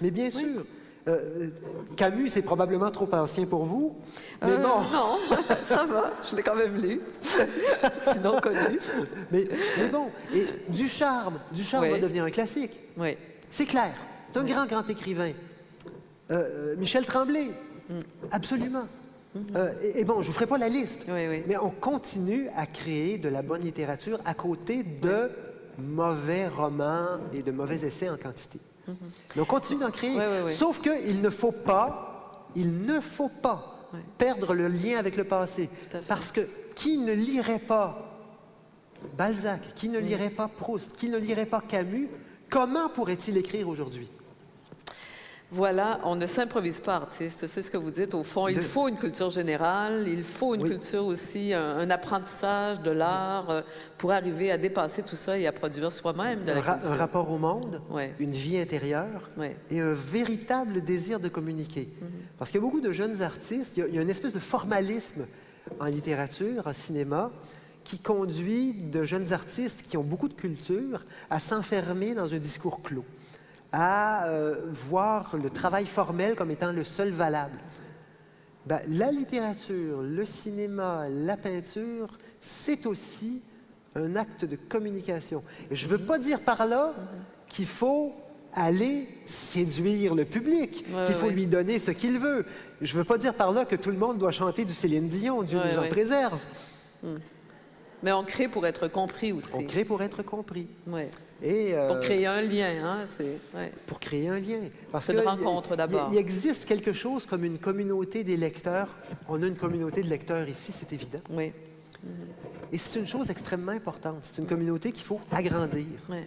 Mais bien sûr. Camus, c'est probablement trop ancien pour vous, mais bon. Non, ça va, je l'ai quand même lu. Sinon connu. Mais bon, et Ducharme Oui. va devenir un classique. Oui. C'est clair. C'est un grand écrivain. Michel Tremblay, absolument. Et bon, je ne vous ferai pas la liste, Oui, oui. mais on continue à créer de la bonne littérature à côté de mauvais romans et de mauvais essais en quantité. Mais on continue d'en créer. Oui. Sauf qu'il ne faut pas perdre le lien avec le passé. Tout à fait. Parce que qui ne lirait pas Balzac, qui ne lirait pas Proust, qui ne lirait pas Camus, comment pourrait-il écrire aujourd'hui? Voilà, on ne s'improvise pas artiste, c'est ce que vous dites. Au fond, il faut une culture générale, il faut une culture aussi, un apprentissage de l'art pour arriver à dépasser tout ça et à produire soi-même de la culture. Un rapport au monde, Oui. une vie intérieure Oui. et un véritable désir de communiquer. Parce qu'il y a beaucoup de jeunes artistes, il y a une espèce de formalisme en littérature, en cinéma, qui conduit de jeunes artistes qui ont beaucoup de culture à s'enfermer dans un discours clos, à voir le travail formel comme étant le seul valable. Ben, la littérature, le cinéma, la peinture, c'est aussi un acte de communication. Et je ne veux pas dire par là qu'il faut aller séduire le public, qu'il faut lui donner ce qu'il veut. Je ne veux pas dire par là que tout le monde doit chanter du Céline Dion, Dieu nous en préserve. Mais on crée pour être compris aussi. On crée pour être compris. Oui. Et, Pour créer un lien, hein, pour créer un lien. Parce C'est une rencontre d'abord. Il existe quelque chose comme une communauté des lecteurs. On a une communauté de lecteurs ici, c'est évident. Oui. Et c'est une chose extrêmement importante. C'est une communauté qu'il faut agrandir. Oui.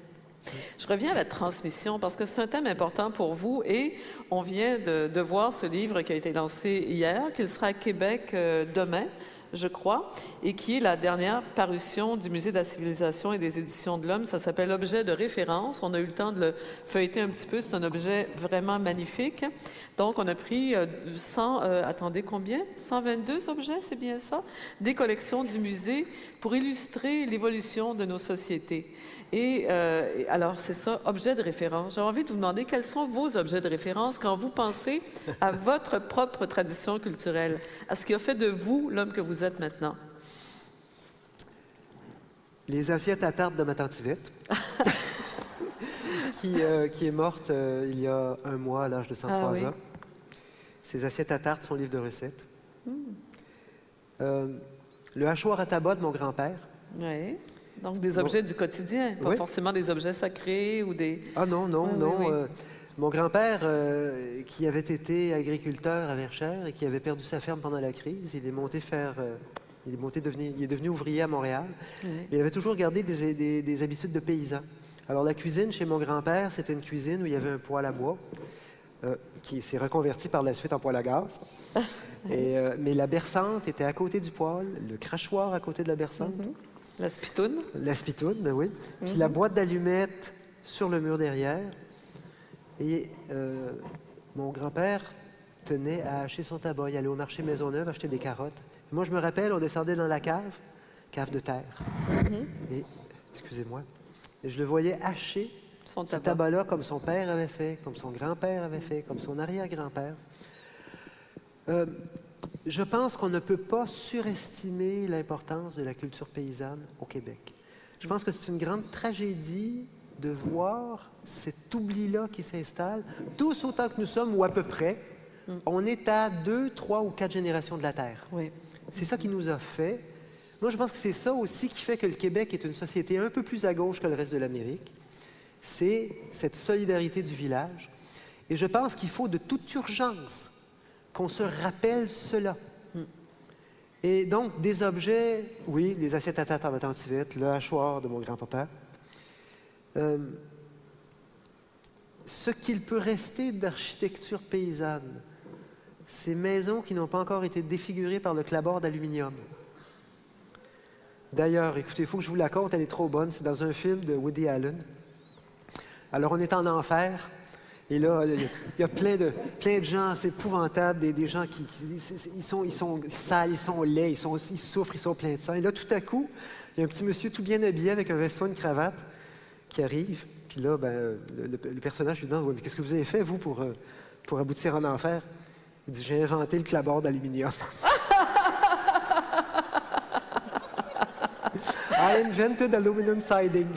Je reviens à la transmission parce que c'est un thème important pour vous et on vient de voir ce livre qui a été lancé hier, qu'il sera à Québec demain, je crois, et qui est la dernière parution du Musée de la civilisation et des éditions de l'Homme. Ça s'appelle Objet de référence. On a eu le temps de le feuilleter un petit peu. C'est un objet vraiment magnifique. Donc, on a pris 122 objets, c'est bien ça, des collections du musée pour illustrer l'évolution de nos sociétés. Et alors, c'est ça, objet de référence. J'ai envie de vous demander quels sont vos objets de référence quand vous pensez à votre propre tradition culturelle, à ce qui a fait de vous l'homme que vous êtes maintenant. Les assiettes à tarte de ma tante Yvette, qui est morte il y a un mois à l'âge de 103 oui. ans. Ces assiettes à tarte sont livres de recettes. Le hachoir à tabac de mon grand-père. Oui. Donc, des objets du quotidien, pas forcément des objets sacrés ou des... Ah non, non, Oui, non. oui, oui. Mon grand-père, qui avait été agriculteur à Verchères et qui avait perdu sa ferme pendant la crise, il est devenu ouvrier à Montréal. Oui. Il avait toujours gardé des habitudes de paysan. Alors, la cuisine chez mon grand-père, c'était une cuisine où il y avait un poêle à bois qui s'est reconverti par la suite en poêle à gaz. Mais la berçante était à côté du poêle, le crachoir à côté de la berçante. La spitoune. La spitoune, ben oui. Puis la boîte d'allumettes sur le mur derrière. Et mon grand-père tenait à hacher son tabac. Il allait au marché Maisonneuve acheter des carottes. Moi, je me rappelle, on descendait dans la cave de terre. Et, excusez-moi, et je le voyais hacher ce tabac-là comme son père avait fait, comme son grand-père avait fait, comme son arrière-grand-père. Je pense qu'on ne peut pas surestimer l'importance de la culture paysanne au Québec. Je pense que c'est une grande tragédie de voir cet oubli-là qui s'installe. Tous autant que nous sommes, ou à peu près, on est à 2, 3 ou 4 générations de la Terre. Oui. C'est ça qui nous a fait. Moi, je pense que c'est ça aussi qui fait que le Québec est une société un peu plus à gauche que le reste de l'Amérique. C'est cette solidarité du village. Et je pense qu'il faut de toute urgence qu'on se rappelle cela. Et donc, des objets, oui, les assiettes à tarte à ma tante Yvette, le hachoir de mon grand-papa. Ce qu'il peut rester d'architecture paysanne, ces maisons qui n'ont pas encore été défigurées par le clapboard d'aluminium. D'ailleurs, écoutez, il faut que je vous la conte, elle est trop bonne. C'est dans un film de Woody Allen. Alors, on est en enfer. Et là, il y a plein de gens, c'est épouvantable, des gens ils sont sales, ils sont laids, ils souffrent, ils sont pleins de sang. Et là, tout à coup, il y a un petit monsieur tout bien habillé avec un veston et une cravate qui arrive. Puis là, ben, le personnage lui demande, ouais, mais qu'est-ce que vous avez fait, vous, pour aboutir en enfer? Il dit, j'ai inventé le clapboard d'aluminium. I invented aluminum siding.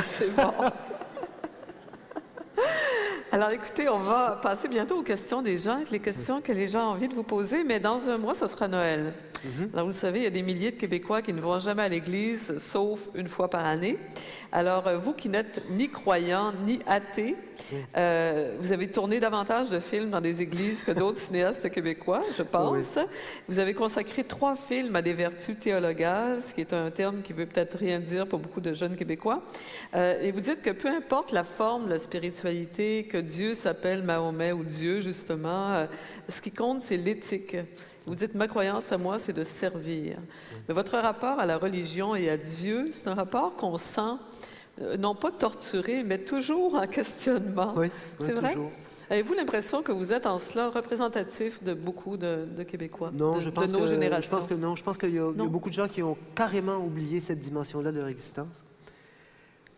C'est bon. Alors, écoutez, on va passer bientôt aux questions des gens, les questions que les gens ont envie de vous poser, mais dans un mois, ce sera Noël. Alors, vous le savez, il y a des milliers de Québécois qui ne vont jamais à l'Église, sauf une fois par année. Alors, vous qui n'êtes ni croyants, ni athées, vous avez tourné davantage de films dans des églises que d'autres cinéastes québécois, je pense. Oui. Vous avez consacré 3 films à des vertus théologales, ce qui est un terme qui veut peut-être rien dire pour beaucoup de jeunes Québécois. Et vous dites que peu importe la forme de la spiritualité, que Dieu s'appelle Mahomet ou Dieu, justement, ce qui compte, c'est l'éthique. Vous dites, ma croyance à moi, c'est de servir. Mais votre rapport à la religion et à Dieu, c'est un rapport qu'on sent, non pas torturé, mais toujours en questionnement. Oui, c'est vrai? Toujours. Avez-vous l'impression que vous êtes en cela représentatif de beaucoup de Québécois, non, de nos générations? Je pense que non. Je pense qu'il y a beaucoup de gens qui ont carrément oublié cette dimension-là de leur existence.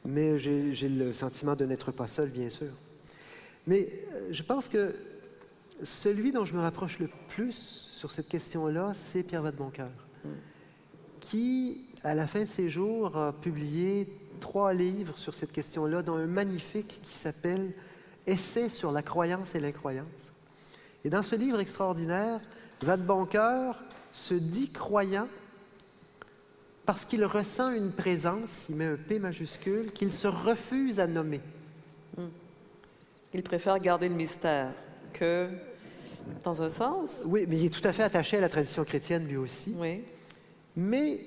Mais j'ai le sentiment de n'être pas seul, bien sûr. Mais je pense que celui dont je me rapproche le plus sur cette question-là, c'est Pierre Vadeboncoeur, qui, à la fin de ses jours, a publié 3 livres sur cette question-là, dont un magnifique qui s'appelle « Essai sur la croyance et l'incroyance ». Et dans ce livre extraordinaire, Vadeboncoeur se dit croyant parce qu'il ressent une présence, il met un P majuscule, qu'il se refuse à nommer. Il préfère garder le mystère que... Dans un sens? Oui, mais il est tout à fait attaché à la tradition chrétienne, lui aussi. Oui. Mais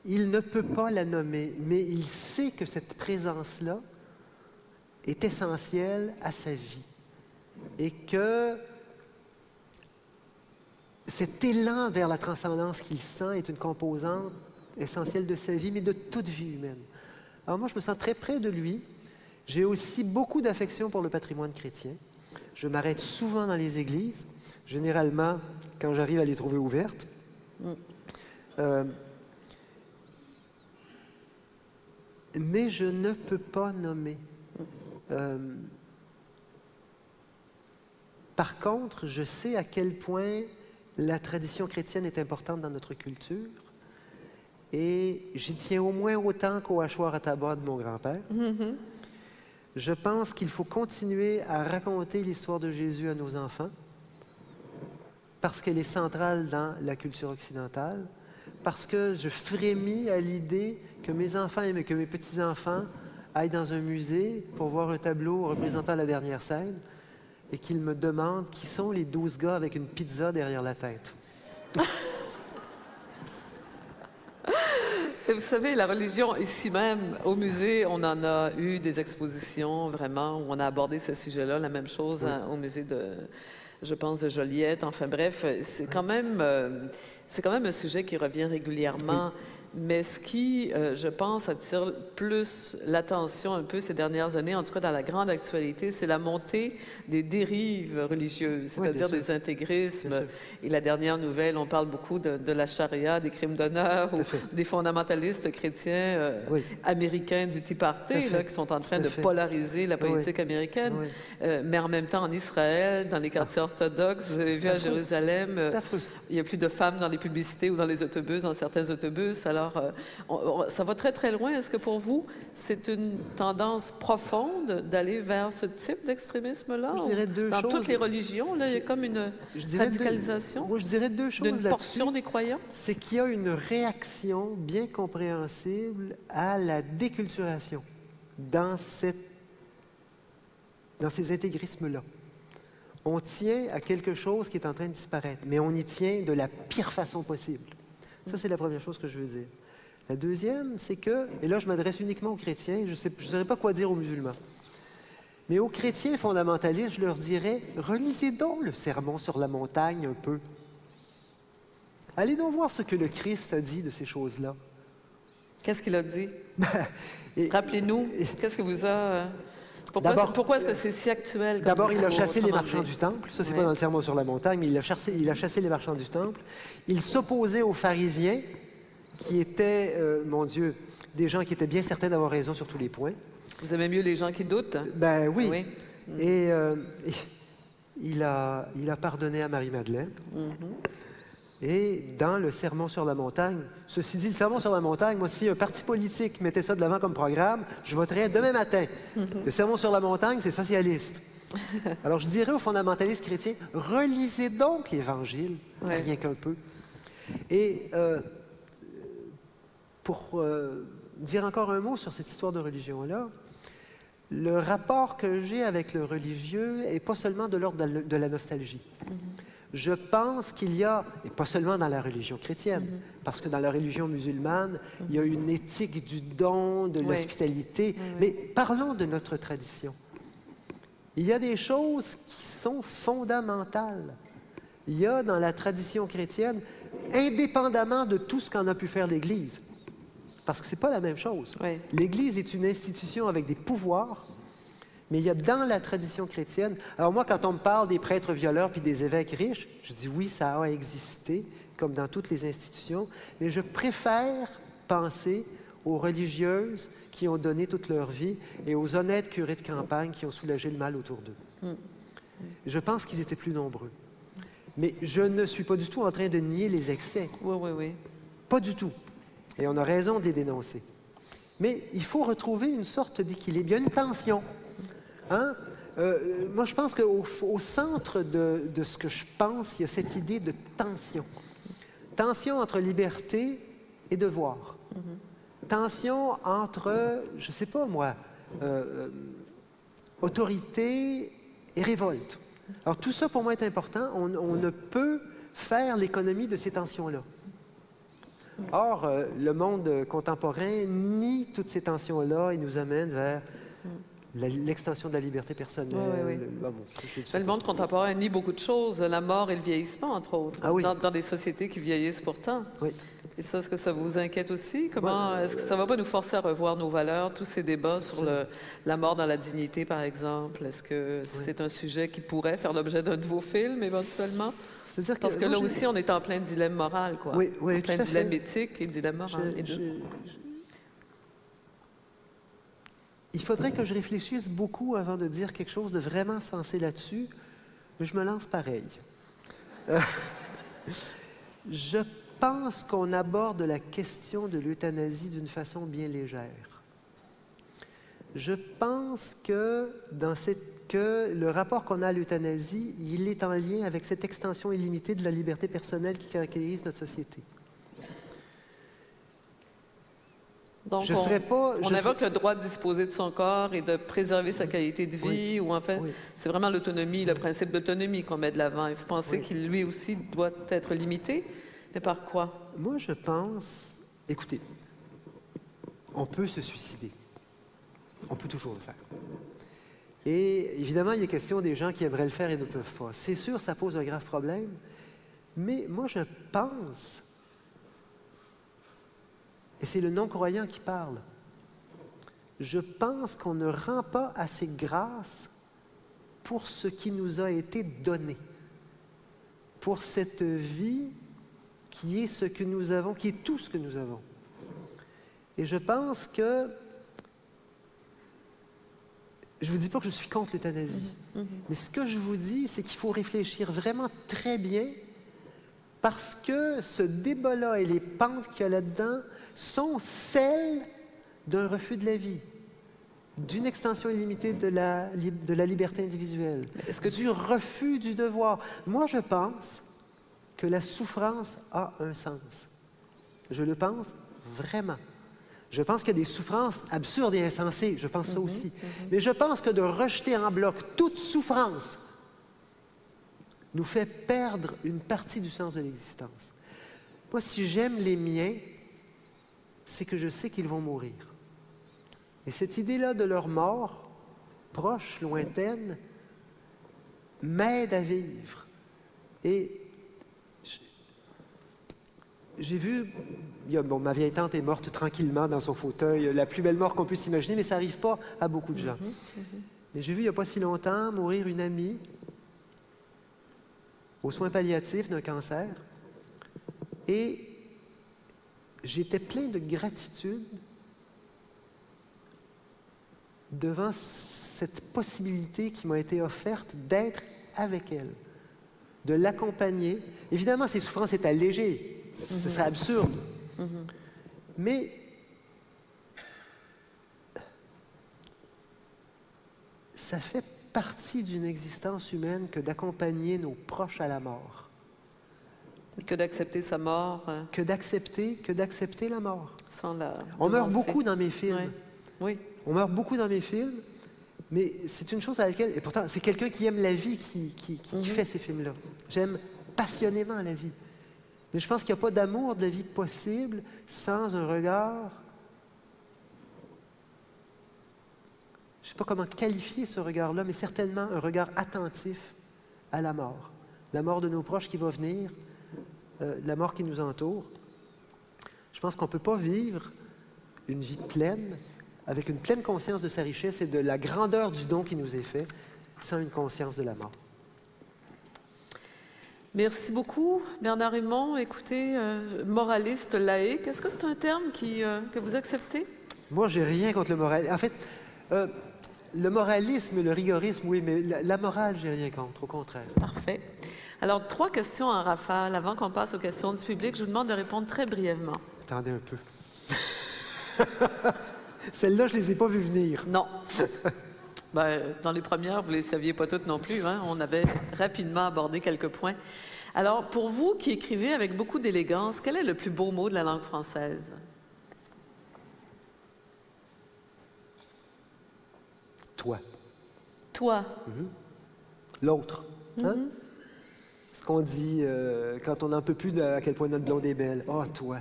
il ne peut pas la nommer. Mais il sait que cette présence-là est essentielle à sa vie. Et que cet élan vers la transcendance qu'il sent est une composante essentielle de sa vie, mais de toute vie humaine. Alors moi, je me sens très près de lui. J'ai aussi beaucoup d'affection pour le patrimoine chrétien. Je m'arrête souvent dans les églises, généralement quand j'arrive à les trouver ouvertes. Mais je ne peux pas nommer. Par contre, je sais à quel point la tradition chrétienne est importante dans notre culture et j'y tiens au moins autant qu'au hachoir à tabac de mon grand-père. Je pense qu'il faut continuer à raconter l'histoire de Jésus à nos enfants parce qu'elle est centrale dans la culture occidentale, parce que je frémis à l'idée que mes enfants et que mes petits-enfants aillent dans un musée pour voir un tableau représentant la dernière scène et qu'ils me demandent qui sont les 12 gars avec une pizza derrière la tête. Et vous savez, la religion, ici même, au musée, on en a eu des expositions, vraiment, où on a abordé ce sujet-là. La même chose au musée de, je pense, de Joliette. Enfin bref, c'est quand même un sujet qui revient régulièrement. Mais ce qui, je pense, attire plus l'attention un peu ces dernières années, en tout cas dans la grande actualité, c'est la montée des dérives religieuses, c'est-à-dire des intégrismes. Et la dernière nouvelle, on parle beaucoup de la charia, des crimes d'honneur, ou des fondamentalistes chrétiens américains du Tea Party, là, qui sont en train de polariser la politique américaine. Mais en même temps, en Israël, dans les quartiers orthodoxes, vous avez vu à Jérusalem, il n'y a plus de femmes dans les publicités ou dans les autobus, dans certains autobus. Alors, ça va très, très loin. Est-ce que pour vous, c'est une tendance profonde d'aller vers ce type d'extrémisme-là? Je dirais deux choses. Dans toutes les religions, là, il y a comme une radicalisation je dirais deux choses d'une portion des croyants? C'est qu'il y a une réaction bien compréhensible à la déculturation dans ces intégrismes-là. On tient à quelque chose qui est en train de disparaître, mais on y tient de la pire façon possible. Ça, c'est la première chose que je veux dire. La deuxième, c'est que, et là, je m'adresse uniquement aux chrétiens, je ne saurais pas quoi dire aux musulmans, mais aux chrétiens fondamentalistes, je leur dirais, relisez donc le Sermon sur la montagne un peu. Allez donc voir ce que le Christ a dit de ces choses-là. Qu'est-ce qu'il a dit? Rappelez-nous, qu'est-ce que vous a... Pourquoi est-ce que c'est si actuel? D'abord, il a chassé les marchands du temple. Ça, c'est pas dans le Sermon sur la montagne, mais il a chassé les marchands du temple. Il s'opposait aux pharisiens, qui étaient, mon Dieu, des gens qui étaient bien certains d'avoir raison sur tous les points. Vous aimez mieux les gens qui doutent? Ben oui. Et il a pardonné à Marie-Madeleine. Et dans le Sermon sur la montagne, ceci dit, le Sermon sur la montagne, moi, si un parti politique mettait ça de l'avant comme programme, je voterais demain matin. Le Sermon sur la montagne, c'est socialiste. Alors, je dirais aux fondamentalistes chrétiens, relisez donc l'Évangile, rien qu'un peu. Et pour dire encore un mot sur cette histoire de religion-là, le rapport que j'ai avec le religieux n'est pas seulement de l'ordre de la nostalgie. Je pense qu'il y a, et pas seulement dans la religion chrétienne, parce que dans la religion musulmane, il y a une éthique du don, de l'hospitalité, mais parlons de notre tradition. Il y a des choses qui sont fondamentales. Il y a dans la tradition chrétienne, indépendamment de tout ce qu'en a pu faire l'Église, parce que ce n'est pas la même chose. L'Église est une institution avec des pouvoirs, mais il y a dans la tradition chrétienne... Alors moi, quand on me parle des prêtres violeurs puis des évêques riches, je dis oui, ça a existé, comme dans toutes les institutions, mais je préfère penser aux religieuses qui ont donné toute leur vie et aux honnêtes curés de campagne qui ont soulagé le mal autour d'eux. Je pense qu'ils étaient plus nombreux. Mais je ne suis pas du tout en train de nier les excès. Oui. Pas du tout. Et on a raison de les dénoncer. Mais il faut retrouver une sorte d'équilibre. Il y a une tension. Moi, je pense qu'au centre de ce que je pense, il y a cette idée de tension. Tension entre liberté et devoir. Tension entre, je ne sais pas moi, autorité et révolte. Alors tout ça, pour moi, est important. On ne peut faire l'économie de ces tensions-là. Or, le monde contemporain nie toutes ces tensions-là et nous amène vers l'extension de la liberté personnelle. Le monde contemporain nie beaucoup de choses, la mort et le vieillissement, entre autres, dans des sociétés qui vieillissent pourtant. Et ça, est-ce que ça vous inquiète aussi? Est-ce que ça ne va pas nous forcer à revoir nos valeurs, tous ces débats sur la mort dans la dignité, par exemple? Est-ce que c'est un sujet qui pourrait faire l'objet d'un nouveau film, éventuellement? Parce que là aussi, on est en plein dilemme moral, quoi. En plein dilemme éthique et dilemme moral. Il faudrait que je réfléchisse beaucoup avant de dire quelque chose de vraiment sensé là-dessus, mais je me lance pareil. Je pense qu'on aborde la question de l'euthanasie d'une façon bien légère. Je pense que, que le rapport qu'on a à l'euthanasie, il est en lien avec cette extension illimitée de la liberté personnelle qui caractérise notre société. Donc, on évoque le droit de disposer de son corps et de préserver sa qualité de vie, ou en fait, c'est vraiment l'autonomie, le principe d'autonomie qu'on met de l'avant. Et vous pensez qu'il, lui aussi, doit être limité, mais par quoi? Moi, je pense... Écoutez, on peut se suicider. On peut toujours le faire. Et évidemment, il est question des gens qui aimeraient le faire et ne peuvent pas. C'est sûr, ça pose un grave problème, mais moi, je pense... Et c'est le non-croyant qui parle. Je pense qu'on ne rend pas assez grâce pour ce qui nous a été donné, pour cette vie qui est ce que nous avons, qui est tout ce que nous avons. Et je pense que... Je ne vous dis pas que je suis contre l'euthanasie, mais ce que je vous dis, c'est qu'il faut réfléchir vraiment très bien, parce que ce débat-là et les pentes qu'il y a là-dedans sont celles d'un refus de la vie, d'une extension illimitée de la liberté individuelle, du refus du devoir. Moi, je pense que la souffrance a un sens. Je le pense vraiment. Je pense qu'il y a des souffrances absurdes et insensées, je pense ça aussi. Mais je pense que de rejeter en bloc toute souffrance nous fait perdre une partie du sens de l'existence. Moi, si j'aime les miens, c'est que je sais qu'ils vont mourir. Et cette idée-là de leur mort, proche, lointaine, m'aide à vivre. Et j'ai vu, ma vieille tante est morte tranquillement dans son fauteuil, la plus belle mort qu'on puisse imaginer, mais ça n'arrive pas à beaucoup de gens. Mais j'ai vu il n'y a pas si longtemps mourir une amie aux soins palliatifs d'un cancer. Et j'étais plein de gratitude devant cette possibilité qui m'a été offerte d'être avec elle, de l'accompagner. Évidemment, ses souffrances étaient allégées, ce serait absurde. Mais ça fait partie d'une existence humaine que d'accompagner nos proches à la mort. Que d'accepter sa mort. Que d'accepter la mort. Sans la On meurt beaucoup dans mes films. Oui. On meurt beaucoup dans mes films, mais c'est une chose à laquelle... Et pourtant, c'est quelqu'un qui aime la vie qui fait ces films-là. J'aime passionnément la vie. Mais je pense qu'il n'y a pas d'amour de la vie possible sans un regard... Je ne sais pas comment qualifier ce regard-là, mais certainement un regard attentif à la mort. La mort de nos proches qui va venir, la mort qui nous entoure. Je pense qu'on ne peut pas vivre une vie pleine, avec une pleine conscience de sa richesse et de la grandeur du don qui nous est fait, sans une conscience de la mort. Merci beaucoup, Bernard Raymond. Écoutez, moraliste laïque, est-ce que c'est un terme que vous acceptez? Moi, j'ai rien contre le moralisme. En fait, le moralisme, le rigorisme, oui, mais la morale, j'ai rien contre, au contraire. Parfait. Alors, 3 questions en rafale. Avant qu'on passe aux questions du public, je vous demande de répondre très brièvement. Attendez un peu. Celles-là, je ne les ai pas vues venir. Non. Dans les premières, vous ne les saviez pas toutes non plus. Hein? On avait rapidement abordé quelques points. Alors, pour vous qui écrivez avec beaucoup d'élégance, quel est le plus beau mot de la langue française? Toi. Toi. L'autre. Hein? Ce qu'on dit quand on n'en peut plus de à quel point notre blonde est belle. Oh, toi.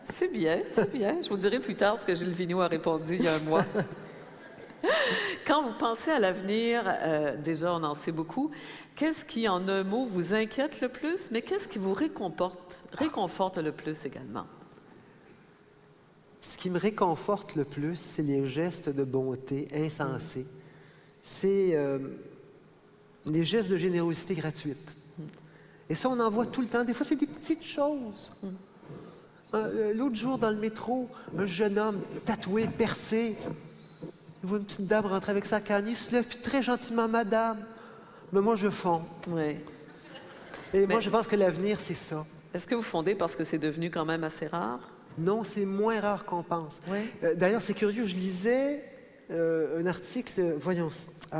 C'est bien, c'est bien. Je vous dirai plus tard ce que Gilles Vigneault a répondu il y a un mois. Quand vous pensez à l'avenir, déjà on en sait beaucoup, qu'est-ce qui, en un mot, vous inquiète le plus, mais qu'est-ce qui vous réconforte le plus également? Ce qui me réconforte le plus, c'est les gestes de bonté insensés. C'est les gestes de générosité gratuite. Et ça, on en voit tout le temps. Des fois, c'est des petites choses. L'autre jour, dans le métro, un jeune homme tatoué, percé, il voit une petite dame rentrer avec sa canne, il se lève, puis très gentiment, madame. Mais moi, je fonds. Oui. Et moi, je pense que l'avenir, c'est ça. Est-ce que vous fondez parce que c'est devenu quand même assez rare? Non, c'est moins rare qu'on pense. Oui. D'ailleurs, c'est curieux, je lisais un article, voyons,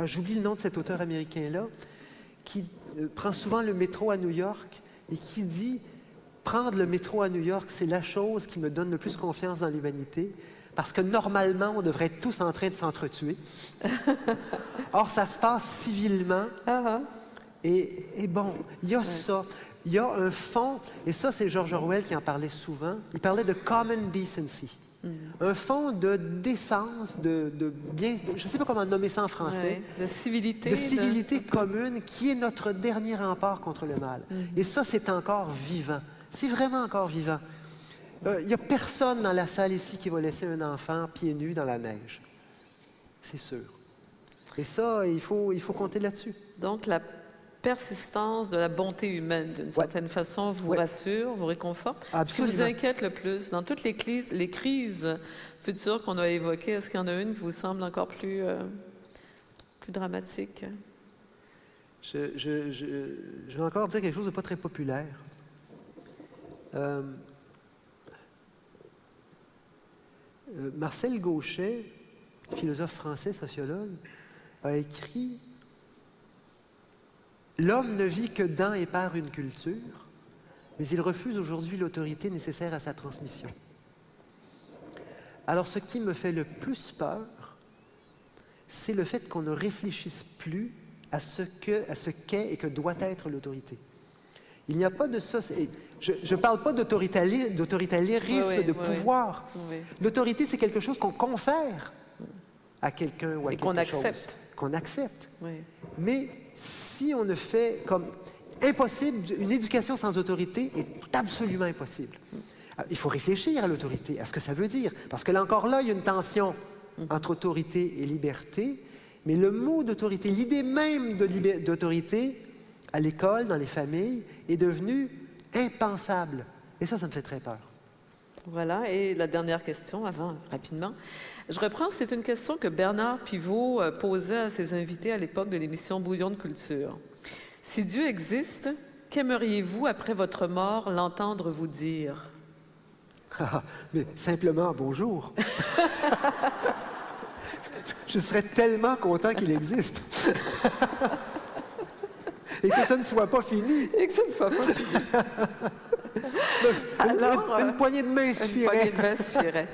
j'oublie le nom de cet auteur américain-là, qui prend souvent le métro à New York et qui dit « Prendre le métro à New York, c'est la chose qui me donne le plus confiance dans l'humanité, parce que normalement, on devrait être tous en train de s'entretuer. Or, ça se passe civilement. Et bon, il y a ça. Il y a un fond, et ça, c'est George Orwell qui en parlait souvent. Il parlait de common decency. Un fond de décence, de bien, je ne sais pas comment nommer ça en français. De civilité. De civilité commune, qui est notre dernier rempart contre le mal. Et ça, c'est encore vivant. C'est vraiment encore vivant. Il n'y a personne dans la salle ici qui va laisser un enfant pieds nus dans la neige. C'est sûr. Et ça, il faut compter là-dessus. Donc, la persistance de la bonté humaine, d'une certaine façon, vous rassure, vous réconforte. Absolument. Ce qui vous inquiète le plus, dans toutes les crises futures qu'on a évoquées, est-ce qu'il y en a une qui vous semble encore plus dramatique? Je vais encore dire quelque chose de pas très populaire. Marcel Gauchet, philosophe français, sociologue, a écrit « L'homme ne vit que dans et par une culture, mais il refuse aujourd'hui l'autorité nécessaire à sa transmission. » Alors, ce qui me fait le plus peur, c'est le fait qu'on ne réfléchisse plus à ce qu'est et que doit être l'autorité. Il n'y a pas de ça. Je ne parle pas d'autoritarisme, de pouvoir. L'autorité, c'est quelque chose qu'on confère à quelqu'un ou à quelque chose. Qu'on accepte. Mais si on ne fait comme impossible, une éducation sans autorité est absolument impossible. Il faut réfléchir à l'autorité, à ce que ça veut dire. Parce que là encore, il y a une tension entre autorité et liberté. Mais le mot d'autorité, l'idée même d'autorité, à l'école, dans les familles, est devenue impensable. Et ça me fait très peur. Voilà, et la dernière question, rapidement. Je reprends, c'est une question que Bernard Pivot posait à ses invités à l'époque de l'émission Bouillon de culture. Si Dieu existe, qu'aimeriez-vous, après votre mort, l'entendre vous dire? Mais simplement, bonjour. Je serais tellement content qu'il existe. Et que ça ne soit pas fini. Et que ça ne soit pas fini. Alors, une poignée de main suffirait. Une poignée de main suffirait.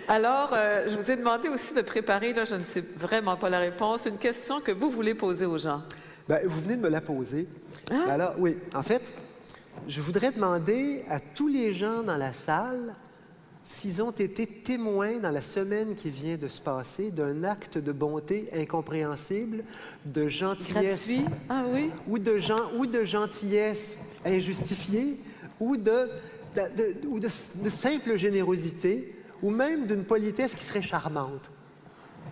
Alors, je vous ai demandé aussi de préparer, là, je ne sais vraiment pas la réponse, une question que vous voulez poser aux gens. Bien, vous venez de me la poser. Alors, oui, en fait, je voudrais demander à tous les gens dans la salle s'ils ont été témoins dans la semaine qui vient de se passer d'un acte de bonté incompréhensible, de gentillesse... Gratuit? Ah oui? Ou de gentillesse injustifiée, ou de simple générosité, ou même d'une politesse qui serait charmante.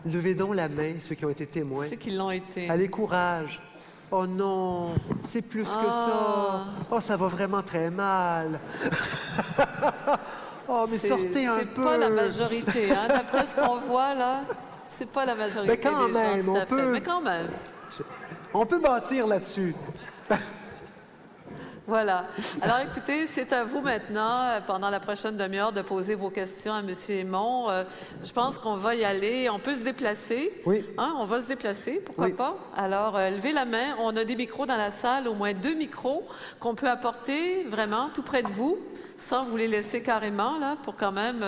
Levez donc la main, ceux qui ont été témoins. Ceux qui l'ont été. Allez, courage. Oh non, c'est plus que ça. Oh, ça va vraiment très mal. Oh, mais sortez un peu. C'est pas la majorité, hein, d'après ce qu'on voit, là. C'est pas la majorité mais quand des même, gens, tout à fait. Mais quand même. On peut bâtir là-dessus. Voilà. Alors, écoutez, c'est à vous maintenant, pendant la prochaine demi-heure, de poser vos questions à M. Aymon. Je pense qu'on va y aller. On peut se déplacer. Oui. Hein? On va se déplacer, pourquoi pas? Alors, levez la main. On a des micros dans la salle, au moins 2 micros qu'on peut apporter vraiment tout près de vous, sans vous les laisser carrément, là, pour quand même...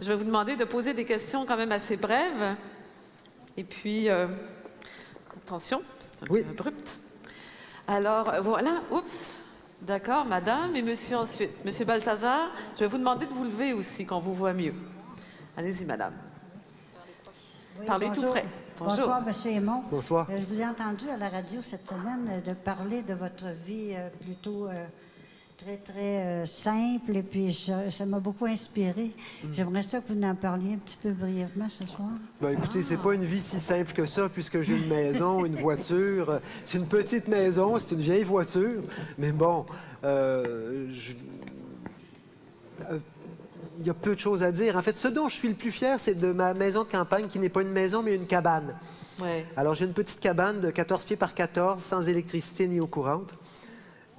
je vais vous demander de poser des questions quand même assez brèves. Et puis, attention, c'est un peu abrupt. Alors, voilà, oups. D'accord, madame et monsieur ensuite. Monsieur Balthazar, je vais vous demander de vous lever aussi, qu'on vous voit mieux. Allez-y, madame. Oui, parlez bonjour. tout près. Bonjour. Bonsoir, monsieur Aymon. Bonsoir. Je vous ai entendu à la radio cette semaine de parler de votre vie plutôt très, très simple, et puis ça m'a beaucoup inspiré. J'aimerais ça que vous en parliez un petit peu brièvement ce soir. Ben, écoutez, c'est pas une vie si simple que ça, puisque j'ai une maison, une voiture. C'est une petite maison, c'est une vieille voiture. Mais bon, il y a peu de choses à dire. En fait, ce dont je suis le plus fier, c'est de ma maison de campagne, qui n'est pas une maison, mais une cabane. Ouais. Alors, j'ai une petite cabane de 14 pieds par 14, sans électricité ni eau courante.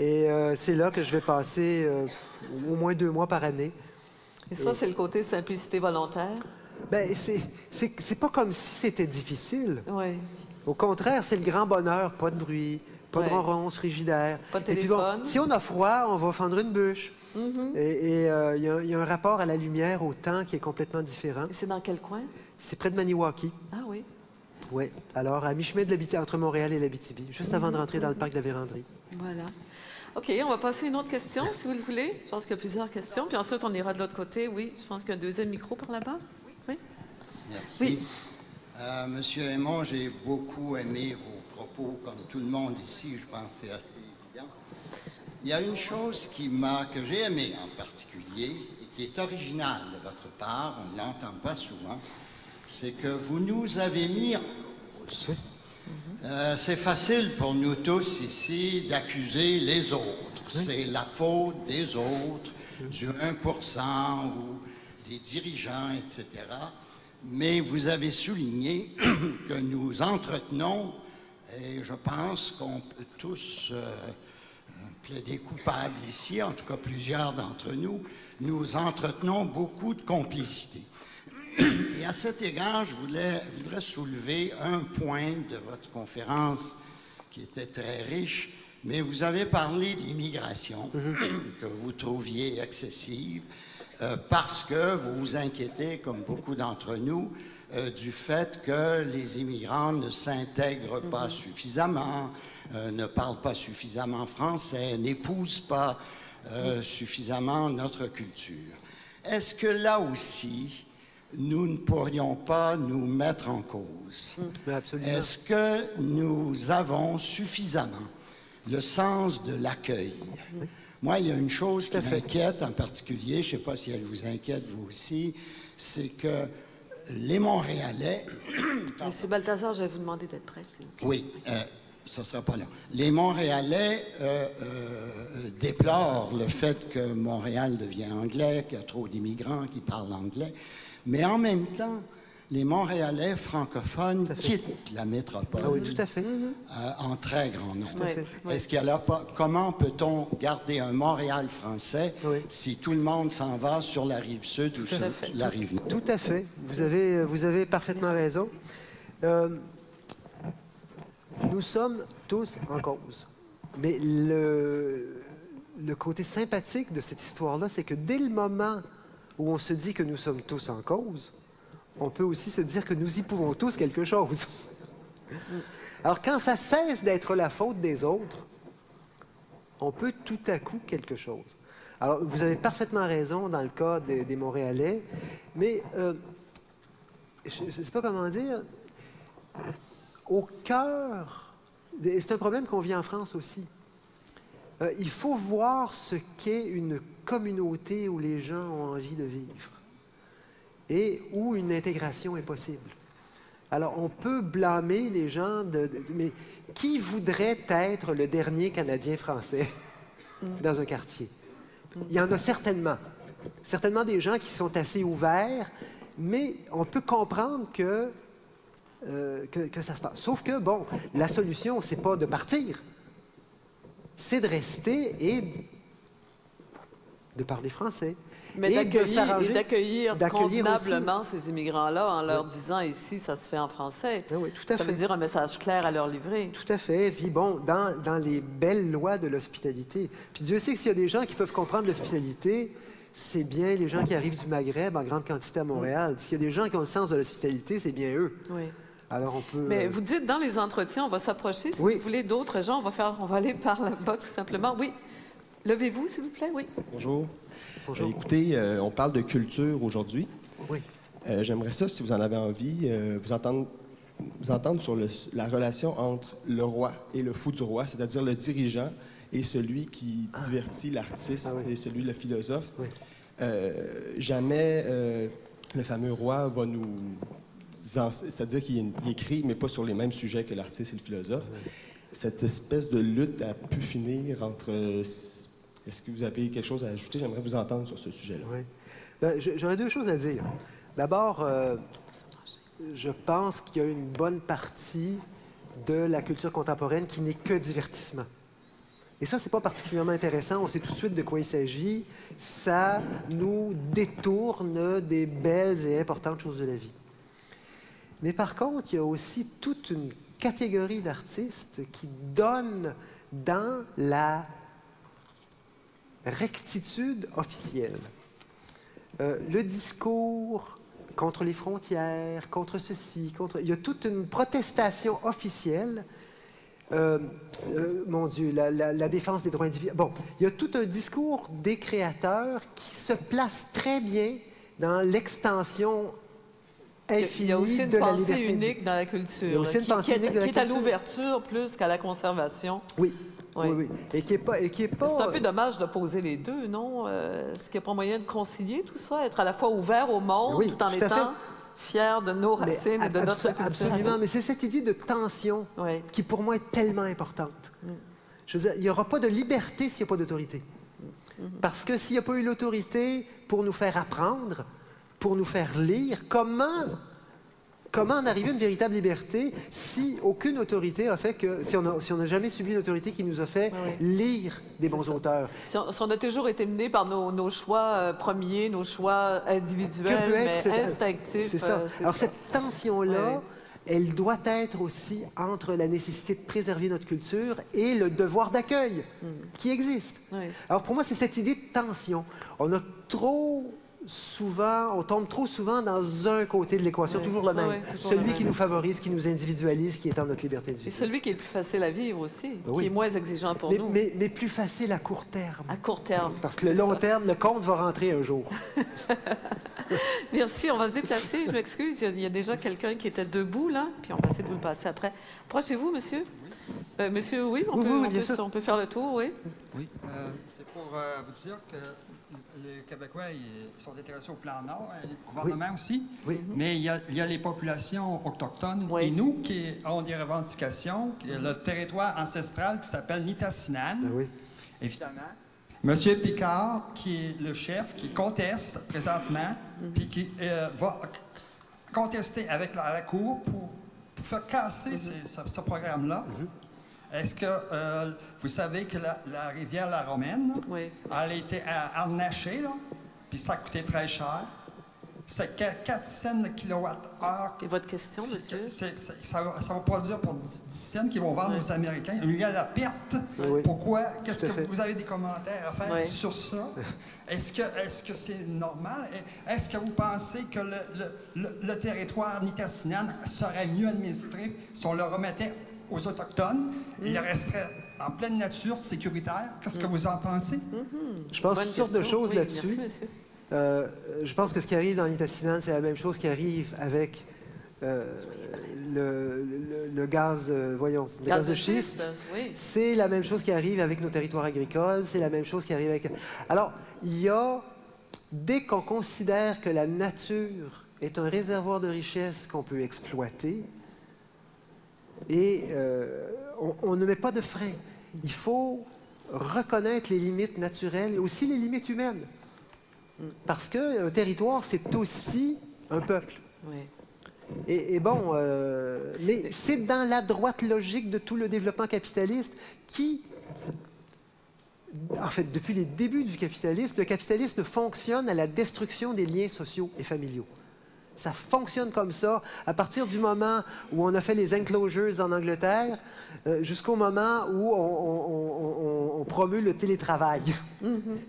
Et c'est là que je vais passer au moins 2 mois par année. Et ça, c'est le côté simplicité volontaire? Bien, c'est pas comme si c'était difficile. Oui. Au contraire, c'est le grand bonheur. Pas de bruit, pas de ronronces, frigidaire. Pas de Et puis bon, téléphone. si on a froid, on va fendre une bûche. Et il y a un rapport à la lumière, au temps qui est complètement différent. Et c'est dans quel coin? C'est près de Maniwaki. Ah oui. Oui. Alors, à mi-chemin de entre Montréal et l'Abitibi, juste avant de rentrer dans le parc de la Vérandrie. Voilà. OK, on va passer à une autre question, si vous le voulez. Je pense qu'il y a plusieurs questions. Puis ensuite, on ira de l'autre côté. Oui, je pense qu'il y a un deuxième micro par là-bas. Oui. Merci. Oui. Monsieur Aymon, j'ai beaucoup aimé vos propos, comme tout le monde ici, je pense que c'est assez évident. Il y a une chose que j'ai aimée en particulier, et qui est originale de votre part, on ne l'entend pas souvent, c'est que vous nous avez mis en cause. C'est facile pour nous tous ici d'accuser les autres. C'est la faute des autres, du 1% ou des dirigeants, etc. Mais vous avez souligné que nous entretenons, et je pense qu'on peut tous plaider coupables ici, en tout cas plusieurs d'entre nous, nous entretenons beaucoup de complicité. Et à cet égard, je voudrais soulever un point de votre conférence qui était très riche, mais vous avez parlé de l'immigration que vous trouviez excessive parce que vous vous inquiétez, comme beaucoup d'entre nous, du fait que les immigrants ne s'intègrent pas suffisamment, ne parlent pas suffisamment français, n'épousent pas suffisamment notre culture. Est-ce que là aussi, nous ne pourrions pas nous mettre en cause? Absolument. Est-ce que nous avons suffisamment le sens de l'accueil? Moi, il y a une chose qui m'inquiète en particulier, je ne sais pas si elle vous inquiète vous aussi, c'est que les Montréalais... Monsieur Balthazar, je vais vous demander d'être bref, s'il vous plaît. Oui, ça ne sera pas là. Les Montréalais déplorent le fait que Montréal devient anglais, qu'il y a trop d'immigrants qui parlent anglais, mais en même temps, les Montréalais francophones quittent la métropole. Ah oui, tout à fait. En très grand nombre. Tout à fait. Est-ce qu'il y a là pas... Comment peut-on garder un Montréal français si tout le monde s'en va sur la rive sud ou sur la rive nord? Tout à fait. Vous avez parfaitement raison. Nous sommes tous en cause. Mais le côté sympathique de cette histoire-là, c'est que dès le moment où on se dit que nous sommes tous en cause, on peut aussi se dire que nous y pouvons tous quelque chose. Alors, quand ça cesse d'être la faute des autres, on peut tout à coup quelque chose. Alors, vous avez parfaitement raison dans le cas des Montréalais, mais je ne sais pas comment dire, au cœur, c'est un problème qu'on vit en France aussi. Il faut voir ce qu'est une communauté où les gens ont envie de vivre et où une intégration est possible. Alors, on peut blâmer les gens, mais qui voudrait être le dernier Canadien français dans un quartier? Il y en a certainement. Certainement des gens qui sont assez ouverts, mais on peut comprendre que ça se passe. Sauf que, bon, la solution, c'est pas de partir, c'est de rester et de parler français. Mais d'accueillir aussi convenablement ces immigrants-là en leur disant ici, ça se fait en français. Oui, tout à fait. Ça veut dire un message clair à leur livrer. Tout à fait. Puis bon, dans les belles lois de l'hospitalité. Puis Dieu sait que s'il y a des gens qui peuvent comprendre l'hospitalité, c'est bien les gens qui arrivent du Maghreb en grande quantité à Montréal. S'il y a des gens qui ont le sens de l'hospitalité, c'est bien eux. Oui. Alors on peut... Mais vous dites, dans les entretiens, on va s'approcher. Si vous voulez d'autres gens, on va aller par là-bas, tout simplement. Oui. Levez-vous, s'il vous plaît. Oui. Bonjour. Bonjour. Écoutez, on parle de culture aujourd'hui. Oui. J'aimerais ça, si vous en avez envie, vous entendre sur la relation entre le roi et le fou du roi, c'est-à-dire le dirigeant et celui qui divertit l'artiste et celui, le philosophe. Oui. Jamais le fameux roi va nous... C'est-à-dire qu'il écrit, mais pas sur les mêmes sujets que l'artiste et le philosophe. Oui. Cette espèce de lutte a pu finir entre... Est-ce que vous avez quelque chose à ajouter? J'aimerais vous entendre sur ce sujet-là. Oui. Ben, j'aurais deux choses à dire. D'abord, je pense qu'il y a une bonne partie de la culture contemporaine qui n'est que divertissement. Et ça, c'est pas particulièrement intéressant. On sait tout de suite de quoi il s'agit. Ça nous détourne des belles et importantes choses de la vie. Mais par contre, il y a aussi toute une catégorie d'artistes qui donnent dans la rectitude officielle. Le discours contre les frontières, contre ceci, contre... Il y a toute une protestation officielle. Mon Dieu, la défense des droits individuels. Bon, il y a tout un discours des créateurs qui se place très bien dans l'extension infinie il y a aussi une de la pensée liberté unique dans la culture, Il y a aussi une pensée unique de la qui est à culture. l'ouverture plus qu'à la conservation. Oui, Oui. oui, oui. Et qui est pas... C'est un peu dommage d'opposer les deux, non? Est-ce qu'il n'y a pas moyen de concilier tout ça, être à la fois ouvert au monde Oui, tout en tout à étant fier de nos Mais racines et de notre culture? absolument, mais c'est cette idée de tension Oui. qui, pour moi, est tellement importante. Je veux dire, il n'y aura pas de liberté s'il n'y a pas d'autorité. Parce que s'il n'y a pas eu l'autorité pour nous faire apprendre, pour nous faire lire, comment en arriver à une véritable liberté si aucune autorité a fait que... Si on n'a jamais subi une autorité qui nous a fait lire des bons auteurs. Si on a toujours été mené par nos choix premiers, nos choix individuels, mais instinctifs. C'est ça. Alors, ça. cette tension-là, elle doit être aussi entre la nécessité de préserver notre culture et le devoir d'accueil qui existe. Oui. Alors, pour moi, c'est cette idée de tension. On tombe trop souvent dans un côté de l'équation, toujours le même. toujours Celui le qui même. nous favorise, qui nous individualise, qui étend notre liberté Et individuelle. celui qui est le plus facile à vivre aussi, Oui. qui est moins exigeant pour nous. Mais plus facile à court terme. À court terme. Parce que le c'est long ça. terme, le compte va rentrer un jour. Merci, on va se déplacer. Je m'excuse, il y a déjà quelqu'un qui était debout, là, puis on va essayer de vous le passer après. Approchez-vous, monsieur. Monsieur, oui, on peut faire le tour, oui. Oui, c'est pour vous dire que les Québécois ils sont intéressés au plan Nord, le gouvernement aussi, mais il y a les populations autochtones et nous qui ont des revendications, le territoire ancestral qui s'appelle Nitassinan, évidemment. Monsieur Picard, qui est le chef, qui conteste présentement, puis qui va contester avec la Cour pour faire casser ce programme-là. Est-ce que vous savez que la rivière La Romaine, elle a été harnachée, là, puis ça a coûté très cher. C'est 4 cents le kilowattheure. Et votre question, monsieur? Ça va produire pour 10 cents qu'ils vont vendre aux Américains. Il y a la perte. Pourquoi? Qu'est-ce que vous avez des commentaires à faire sur ça? Est-ce que c'est normal? Est-ce que vous pensez que le territoire Nitassinan serait mieux administré si on le remettait aux Autochtones? Il resterait en pleine nature, sécuritaire. Qu'est-ce que vous en pensez? Je pense toutes sortes de choses là-dessus. Merci, monsieur. Je pense que ce qui arrive dans Nitassinan, c'est la même chose qui arrive avec le gaz, le gaz de schiste. Oui. C'est la même chose qui arrive avec nos territoires agricoles, c'est la même chose qui arrive avec... Alors, il y a, dès qu'on considère que la nature est un réservoir de richesse qu'on peut exploiter, et on ne met pas de frein. Il faut reconnaître les limites naturelles, aussi les limites humaines. Parce qu'un territoire, c'est aussi un peuple. Oui. Et bon, mais c'est dans la droite logique de tout le développement capitaliste qui, en fait, depuis les débuts du capitalisme, le capitalisme fonctionne à la destruction des liens sociaux et familiaux. Ça fonctionne comme ça, à partir du moment où on a fait les enclosures en Angleterre, jusqu'au moment où on promeut le télétravail.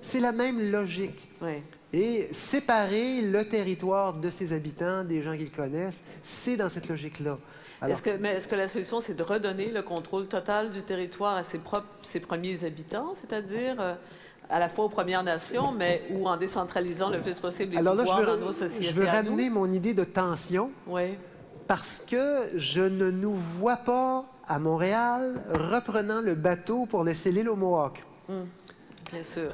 C'est la même logique. Oui. Et séparer le territoire de ses habitants, des gens qu'ils connaissent, c'est dans cette logique-là. Est-ce que la solution, c'est de redonner le contrôle total du territoire à ses premiers habitants, c'est-à-dire à la fois aux Premières Nations, mais ou en décentralisant le plus possible les pouvoirs dans nos sociétés? Je veux ramener mon idée de tension, parce que je ne nous vois pas à Montréal reprenant le bateau pour laisser l'île aux Mohawks. Bien sûr.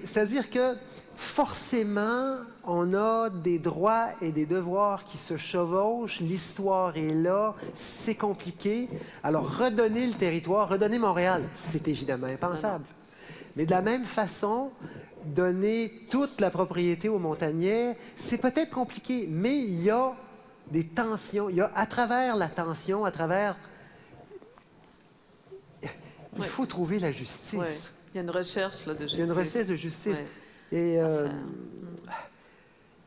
C'est-à-dire que forcément, on a des droits et des devoirs qui se chevauchent, l'histoire est là, c'est compliqué. Alors, redonner le territoire, redonner Montréal, c'est évidemment impensable. Mais de la même façon, donner toute la propriété aux montagnais, c'est peut-être compliqué, mais il y a des tensions. Il y a, à travers la tension, à travers il faut trouver la justice. Ouais. Il y a une recherche là, de justice. Il y a une recherche de justice. Ouais. Et,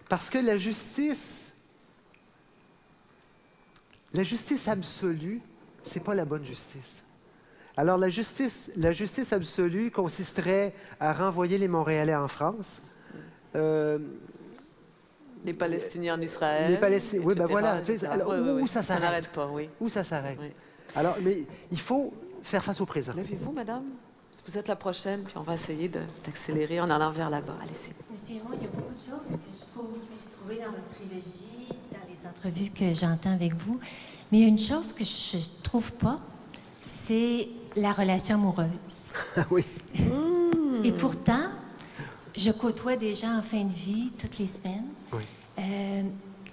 parce que la justice absolue, c'est pas la bonne justice. Alors, la justice absolue consisterait à renvoyer les Montréalais en France. Les Palestiniens en Israël. Les Palestiniens, oui, ben voilà. Alors, où ça s'arrête? Ça n'arrête pas, oui. Où ça s'arrête? Oui. Alors, mais il faut faire face au présent. Levez-vous, madame. Vous êtes la prochaine, puis on va essayer d'accélérer en allant vers là-bas. Allez-y. Monsieur Aymon, il y a beaucoup de choses que j'ai trouvées dans votre trilogie, dans les entrevues que j'entends avec vous. Mais il y a une chose que je ne trouve pas, c'est la relation amoureuse. Oui. Et pourtant, je côtoie des gens en fin de vie toutes les semaines. Oui.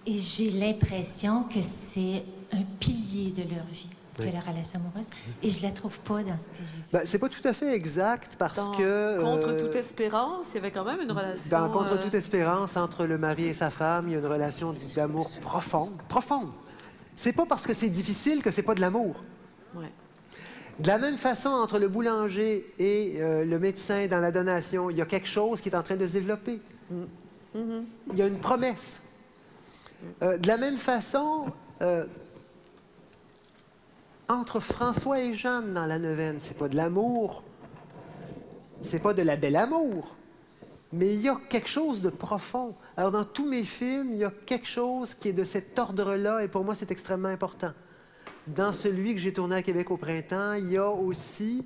Et j'ai l'impression que c'est un pilier de leur vie, que la relation amoureuse. Et je ne la trouve pas dans ce que j'ai vu. Ben, c'est pas tout à fait exact parce que... Contre toute espérance, il y avait quand même une relation... Dans Contre toute espérance, entre le mari et sa femme, il y a une relation d'amour profonde. Profonde. C'est pas parce que c'est difficile que c'est pas de l'amour. Ouais. De la même façon, entre le boulanger et le médecin dans la donation, il y a quelque chose qui est en train de se développer. Il y a une promesse. De la même façon, entre François et Jeanne dans la neuvaine, c'est pas de l'amour, c'est pas de la belle amour, mais il y a quelque chose de profond. Alors, dans tous mes films, il y a quelque chose qui est de cet ordre-là, et pour moi, c'est extrêmement important. Dans celui que j'ai tourné à Québec au printemps, il y a aussi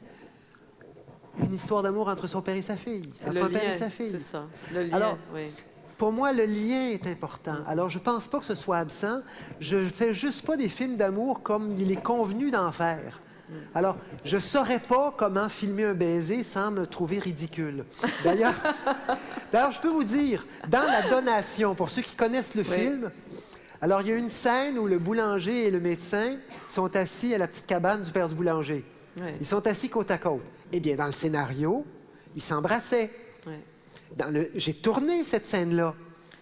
une histoire d'amour entre son père et sa fille. C'est entre le un père lien, et sa fille. c'est ça. Le lien, Alors, oui. pour moi, le lien est important. Alors, je ne pense pas que ce soit absent. Je ne fais juste pas des films d'amour comme il est convenu d'en faire. Alors, je ne saurais pas comment filmer un baiser sans me trouver ridicule. D'ailleurs, je peux vous dire, dans La Donation, pour ceux qui connaissent le film, alors il y a une scène où le boulanger et le médecin sont assis à la petite cabane du père du boulanger. Oui. Ils sont assis côte à côte. Eh bien, dans le scénario, ils s'embrassaient. Oui. J'ai tourné cette scène-là.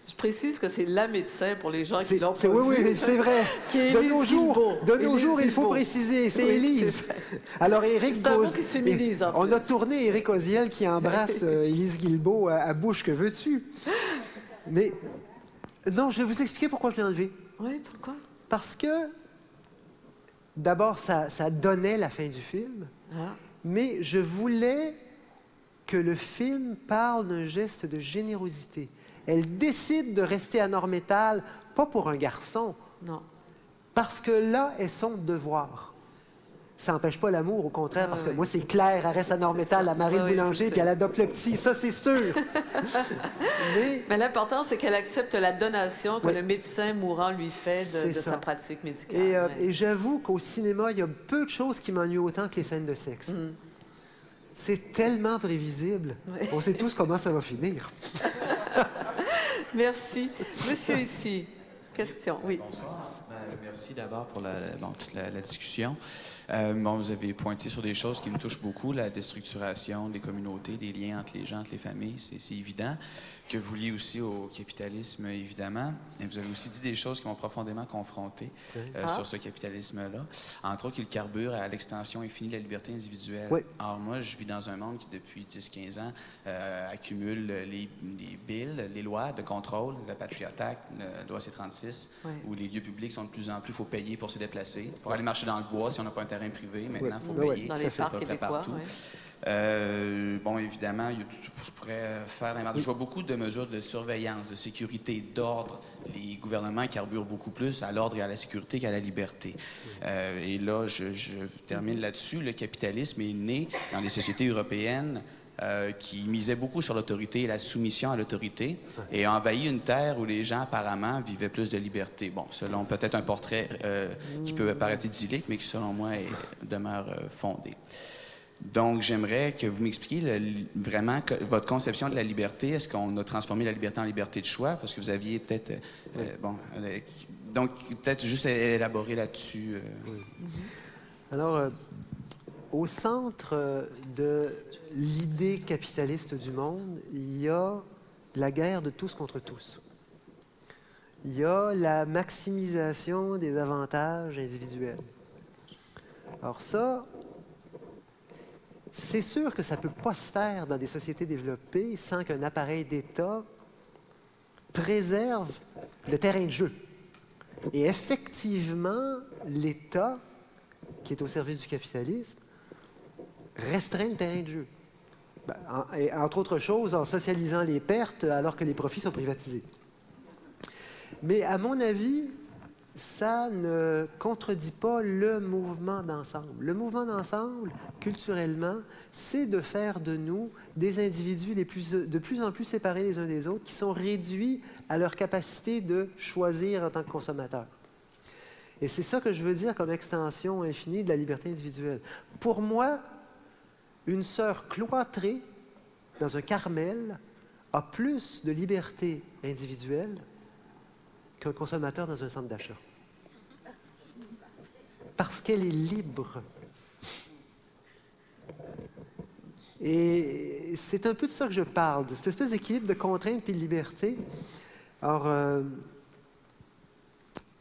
Je précise que c'est la médecin pour les gens qui l'ont pas oui, vu. oui, c'est vrai. Qui est De Élise nos jours, Guilbeault. il faut préciser, c'est Oui, Élise. c'est vrai. Alors, Éric C'est un mot qui se féminise, en on a plus. tourné Éric Oziel qui embrasse Élise Guilbeault à bouche, que veux-tu? Mais, non, je vais vous expliquer pourquoi je l'ai enlevé. Oui, pourquoi? Parce que, d'abord, ça donnait la fin du film, mais je voulais que le film parle d'un geste de générosité. Elle décide de rester à Nord-Métal, pas pour un garçon, Non. parce que là est son devoir. Ça n'empêche pas l'amour, au contraire, parce que moi, c'est clair, elle reste à Nord-Métal, à Marie Boulanger, puis elle adopte le petit, ça, c'est sûr. Mais l'important, c'est qu'elle accepte la donation que le médecin mourant lui fait de ça. sa pratique médicale. Et j'avoue qu'au cinéma, il y a peu de choses qui m'ennuient autant que les scènes de sexe. C'est tellement prévisible. Ouais. On sait tous comment ça va finir. Merci. Monsieur ici, question. Oui. Bonsoir. Merci d'abord pour toute la discussion. Vous avez pointé sur des choses qui me touchent beaucoup, la déstructuration des communautés, des liens entre les gens, entre les familles, c'est évident, que vous liez aussi au capitalisme, évidemment. Et vous avez aussi dit des choses qui m'ont profondément confronté sur ce capitalisme-là. Entre autres, qu'il carbure à l'extension infinie de la liberté individuelle. Oui. Alors moi, je vis dans un monde qui, depuis 10-15 ans, accumule les billes, les lois de contrôle, la Patriot Act, la loi C-36, où les lieux publics sont de plus en plus, il faut payer pour se déplacer. Pour aller marcher dans le bois, si on n'a pas un terrain privé, maintenant, il faut payer. Dans les parcs québécois, Évidemment, je pourrais faire l'inventaire. Je vois beaucoup de mesures de surveillance, de sécurité, d'ordre. Les gouvernements carburent beaucoup plus à l'ordre et à la sécurité qu'à la liberté. Et là, je termine là-dessus. Le capitalisme est né dans les sociétés européennes qui misaient beaucoup sur l'autorité et la soumission à l'autorité et a envahi une terre où les gens, apparemment, vivaient plus de liberté. Bon, selon peut-être un portrait qui peut paraître idyllique, mais qui, selon moi, demeure fondé. Donc, j'aimerais que vous m'expliquiez vraiment votre conception de la liberté. Est-ce qu'on a transformé la liberté en liberté de choix? Parce que vous aviez peut-être... donc, peut-être juste élaborer là-dessus. Alors, au centre de l'idée capitaliste du monde, il y a la guerre de tous contre tous. Il y a la maximisation des avantages individuels. Alors ça, c'est sûr que ça ne peut pas se faire dans des sociétés développées sans qu'un appareil d'État préserve le terrain de jeu. Et effectivement, l'État, qui est au service du capitalisme, restreint le terrain de jeu. Et entre autres choses, en socialisant les pertes alors que les profits sont privatisés. Mais à mon avis, ça ne contredit pas le mouvement d'ensemble. Le mouvement d'ensemble, culturellement, c'est de faire de nous des individus de plus en plus séparés les uns des autres, qui sont réduits à leur capacité de choisir en tant que consommateurs. Et c'est ça que je veux dire comme extension infinie de la liberté individuelle. Pour moi, une sœur cloîtrée dans un Carmel a plus de liberté individuelle qu'un consommateur dans un centre d'achat. Parce qu'elle est libre. Et c'est un peu de ça que je parle, de cette espèce d'équilibre de contrainte puis de liberté. Alors,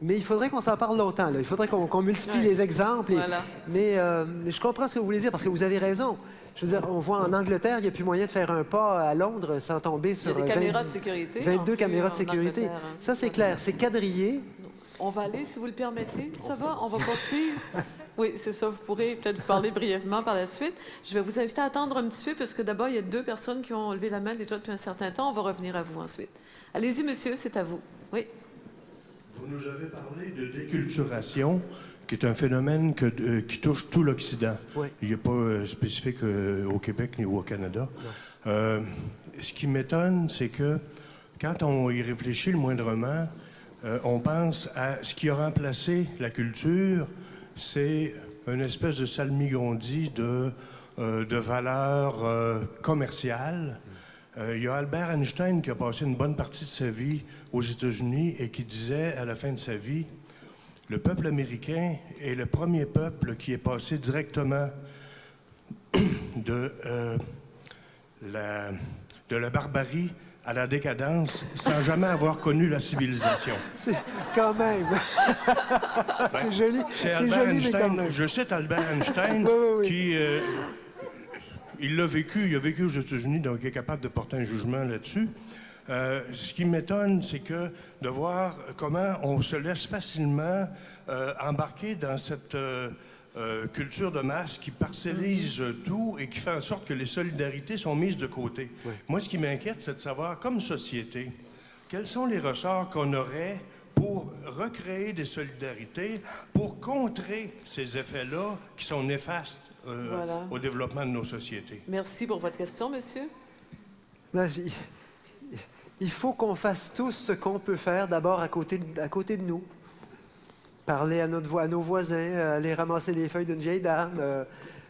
mais il faudrait qu'on s'en parle longtemps, là. Il faudrait qu'on multiplie les exemples. Voilà. Mais je comprends ce que vous voulez dire, parce que vous avez raison. Je veux dire, on voit en Angleterre, il n'y a plus moyen de faire un pas à Londres sans tomber sur il y a des caméras de sécurité. 22 caméras de sécurité. Ça, c'est clair. C'est quadrillé. On va aller, si vous le permettez. Ça va? On va poursuivre? Oui, c'est ça. Vous pourrez peut-être vous parler brièvement par la suite. Je vais vous inviter à attendre un petit peu, parce que d'abord, il y a 2 personnes qui ont levé la main déjà depuis un certain temps. On va revenir à vous ensuite. Allez-y, monsieur, c'est à vous. Oui. Vous nous avez parlé de déculturation, qui est un phénomène qui touche tout l'Occident. Oui. Il n'est pas spécifique au Québec ni au Canada. Ce qui m'étonne, c'est que quand on y réfléchit le moindrement, on pense à ce qui a remplacé la culture, c'est une espèce de salmigondis de valeurs commerciales. Il y a Albert Einstein qui a passé une bonne partie de sa vie aux États-Unis et qui disait à la fin de sa vie, le peuple américain est le premier peuple qui est passé directement de la barbarie à la décadence sans jamais avoir connu la civilisation. C'est quand même. C'est joli. C'est Albert Einstein. Je cite Albert Einstein qui... il a vécu aux États-Unis, donc il est capable de porter un jugement là-dessus. Ce qui m'étonne, c'est que de voir comment on se laisse facilement embarquer dans cette culture de masse qui parcellise tout et qui fait en sorte que les solidarités sont mises de côté. Oui. Moi, ce qui m'inquiète, c'est de savoir, comme société, quels sont les ressorts qu'on aurait pour recréer des solidarités, pour contrer ces effets-là qui sont néfastes au développement de nos sociétés. Merci pour votre question, monsieur. Il faut qu'on fasse tous ce qu'on peut faire d'abord à côté de nous. Parler à nos voisins, aller ramasser les feuilles d'une vieille dame,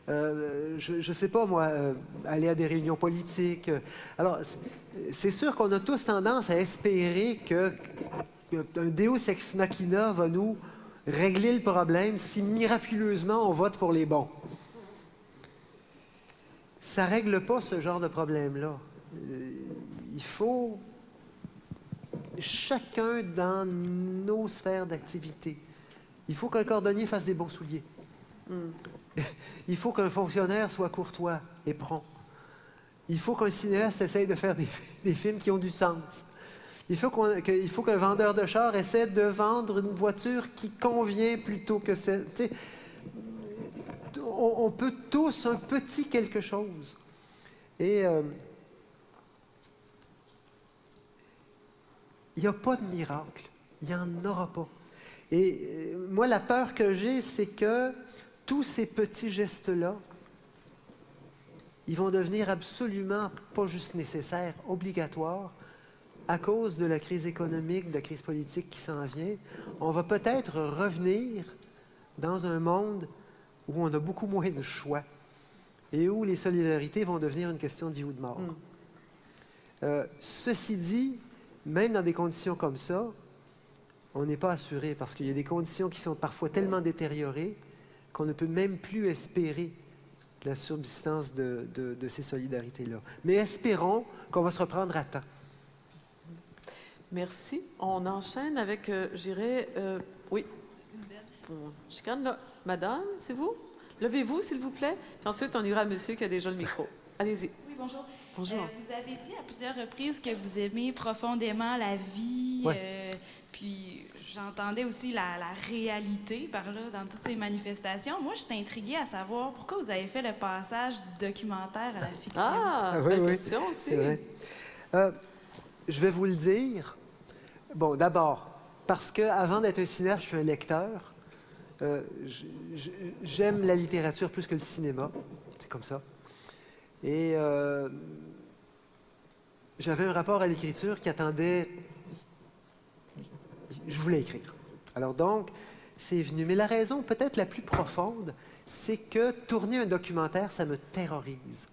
je sais pas moi, aller à des réunions politiques. Alors, c'est sûr qu'on a tous tendance à espérer qu'un Deus ex machina va nous régler le problème si miraculeusement on vote pour les bons. Ça ne règle pas ce genre de problème-là. Il faut chacun dans nos sphères d'activité. Il faut qu'un cordonnier fasse des bons souliers. Il faut qu'un fonctionnaire soit courtois et prompt. Il faut qu'un cinéaste essaye de faire des films qui ont du sens. Il faut qu'un vendeur de chars essaie de vendre une voiture qui convient plutôt que celle... On peut tous un petit quelque chose. Et il n'y a pas de miracle. Il n'y en aura pas. Et moi, la peur que j'ai, c'est que tous ces petits gestes-là, ils vont devenir absolument pas juste nécessaires, obligatoires, à cause de la crise économique, de la crise politique qui s'en vient. On va peut-être revenir dans un monde où on a beaucoup moins de choix et où les solidarités vont devenir une question de vie ou de mort. Ceci dit, même dans des conditions comme ça, on n'est pas assuré parce qu'il y a des conditions qui sont parfois tellement détériorées qu'on ne peut même plus espérer la subsistance de ces solidarités-là. Mais espérons qu'on va se reprendre à temps. Merci. On enchaîne avec, j'irai... oui. Je chicane là. Madame, c'est vous? Levez-vous, s'il vous plaît. Puis ensuite, on ira à monsieur qui a déjà le micro. Allez-y. Oui, bonjour. Bonjour. Vous avez dit à plusieurs reprises que vous aimez profondément la vie. Ouais. Puis j'entendais aussi la réalité par là, dans toutes ces manifestations. Moi, j'étais intriguée à savoir pourquoi vous avez fait le passage du documentaire à la fiction. Ah, oui, bonne oui, question aussi. c'est vrai. Je vais vous le dire. Bon, d'abord, parce qu'avant d'être un cinéaste, je suis un lecteur. J'aime la littérature plus que le cinéma. C'est comme ça. Et j'avais un rapport à l'écriture qui attendait... Je voulais écrire. Alors donc, c'est venu. Mais la raison peut-être la plus profonde, c'est que tourner un documentaire, ça me terrorise.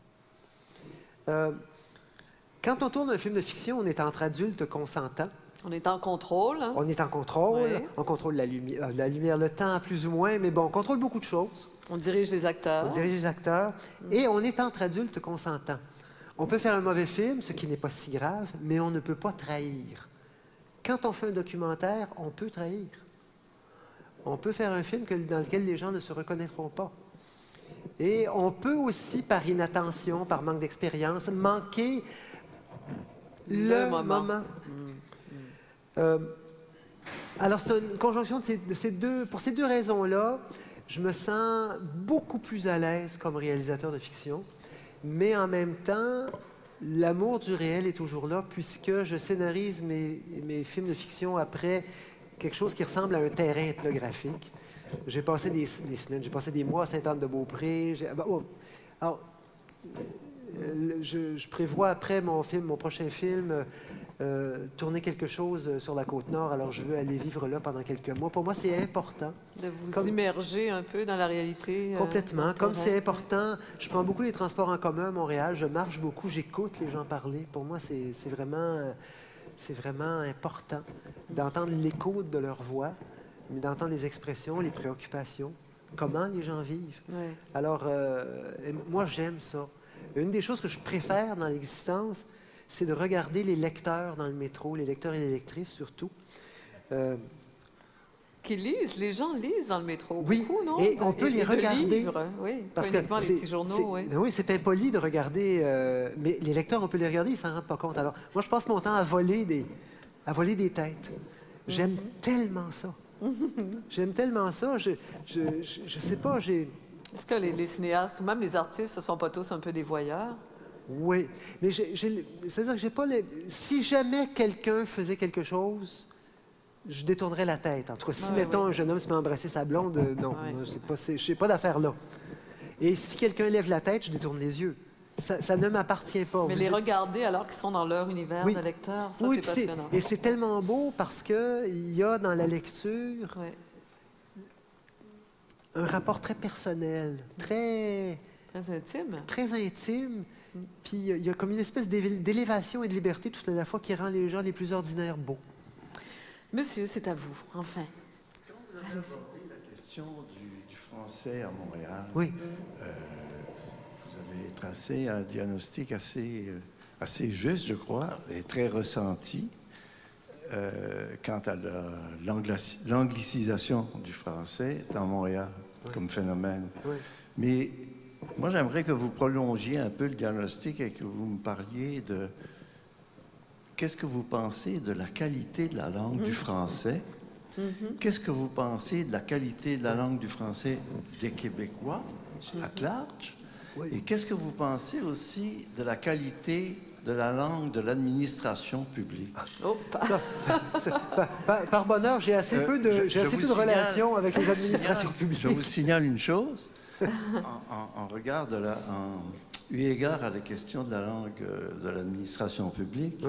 Quand on tourne un film de fiction, on est entre adultes consentants. On est en contrôle. Hein? On est en contrôle. Oui. On contrôle la lumière, le temps, plus ou moins, mais bon, on contrôle beaucoup de choses. On dirige les acteurs. On dirige les acteurs. Et on est entre adultes consentants. On peut faire un mauvais film, ce qui n'est pas si grave, mais on ne peut pas trahir. Quand on fait un documentaire, on peut trahir. On peut faire un film dans lequel les gens ne se reconnaîtront pas. Et on peut aussi, par inattention, par manque d'expérience, manquer le moment. Alors, c'est une conjonction de ces deux... Pour ces deux raisons-là, je me sens beaucoup plus à l'aise comme réalisateur de fiction, mais en même temps, l'amour du réel est toujours là, puisque je scénarise mes films de fiction après quelque chose qui ressemble à un terrain ethnographique. J'ai passé des semaines, j'ai passé des mois à Sainte-Anne-de-Beaupré. Alors, je prévois après mon prochain film, tourner quelque chose sur la Côte-Nord. Alors, je veux aller vivre là pendant quelques mois. Pour moi, c'est important. De vous immerger un peu dans la réalité. Complètement. Comme c'est important, je prends beaucoup les transports en commun à Montréal. Je marche beaucoup, j'écoute les gens parler. Pour moi, c'est vraiment important d'entendre l'écho de leur voix, mais d'entendre les expressions, les préoccupations, comment les gens vivent. Ouais. Alors, moi, j'aime ça. Une des choses que je préfère dans l'existence, c'est de regarder les lecteurs dans le métro, les lecteurs et les lectrices surtout. Qui lisent, les gens lisent dans le métro. Oui, beaucoup, non? et on peut les regarder. Livres, oui, parce pas uniquement les petits journaux. Oui, c'est impoli de regarder, mais les lecteurs, on peut les regarder, ils ne s'en rendent pas compte. Alors, moi, je passe mon temps à voler des têtes. J'aime tellement ça. J'aime tellement ça. Je sais pas, Est-ce que les cinéastes ou même les artistes ne sont pas tous un peu des voyeurs? Oui, mais c'est-à-dire que j'ai pas... Si jamais quelqu'un faisait quelque chose, je détournerais la tête. En tout cas, si, mettons, un jeune homme se met à embrasser sa blonde, non, je n'ai pas d'affaire là. Et si quelqu'un lève la tête, je détourne les yeux. Ça ne m'appartient pas. Mais les regarder alors qu'ils sont dans leur univers de lecteur, ça, c'est passionnant. Et c'est tellement beau parce qu'il y a dans la lecture un rapport très personnel, très intime. Très intime. Puis il y a comme une espèce d'élévation et de liberté tout à la fois qui rend les gens les plus ordinaires beaux. Monsieur, c'est à vous, enfin. Quand vous avez abordé la question du français à Montréal, oui. Vous avez tracé un diagnostic assez juste, je crois, et très ressenti quant à l'anglicisation du français dans Montréal comme phénomène. Oui. Mais moi, j'aimerais que vous prolongiez un peu le diagnostic et que vous me parliez de qu'est-ce que vous pensez de la qualité de la langue du français. Qu'est-ce que vous pensez de la qualité de la langue du français des Québécois, à large? Oui. Et qu'est-ce que vous pensez aussi de la qualité de la langue de l'administration publique? Par bonheur, j'ai assez peu de relations avec les administrations publiques. Je vous signale une chose. En regard eu égard à la question de la langue de l'administration publique,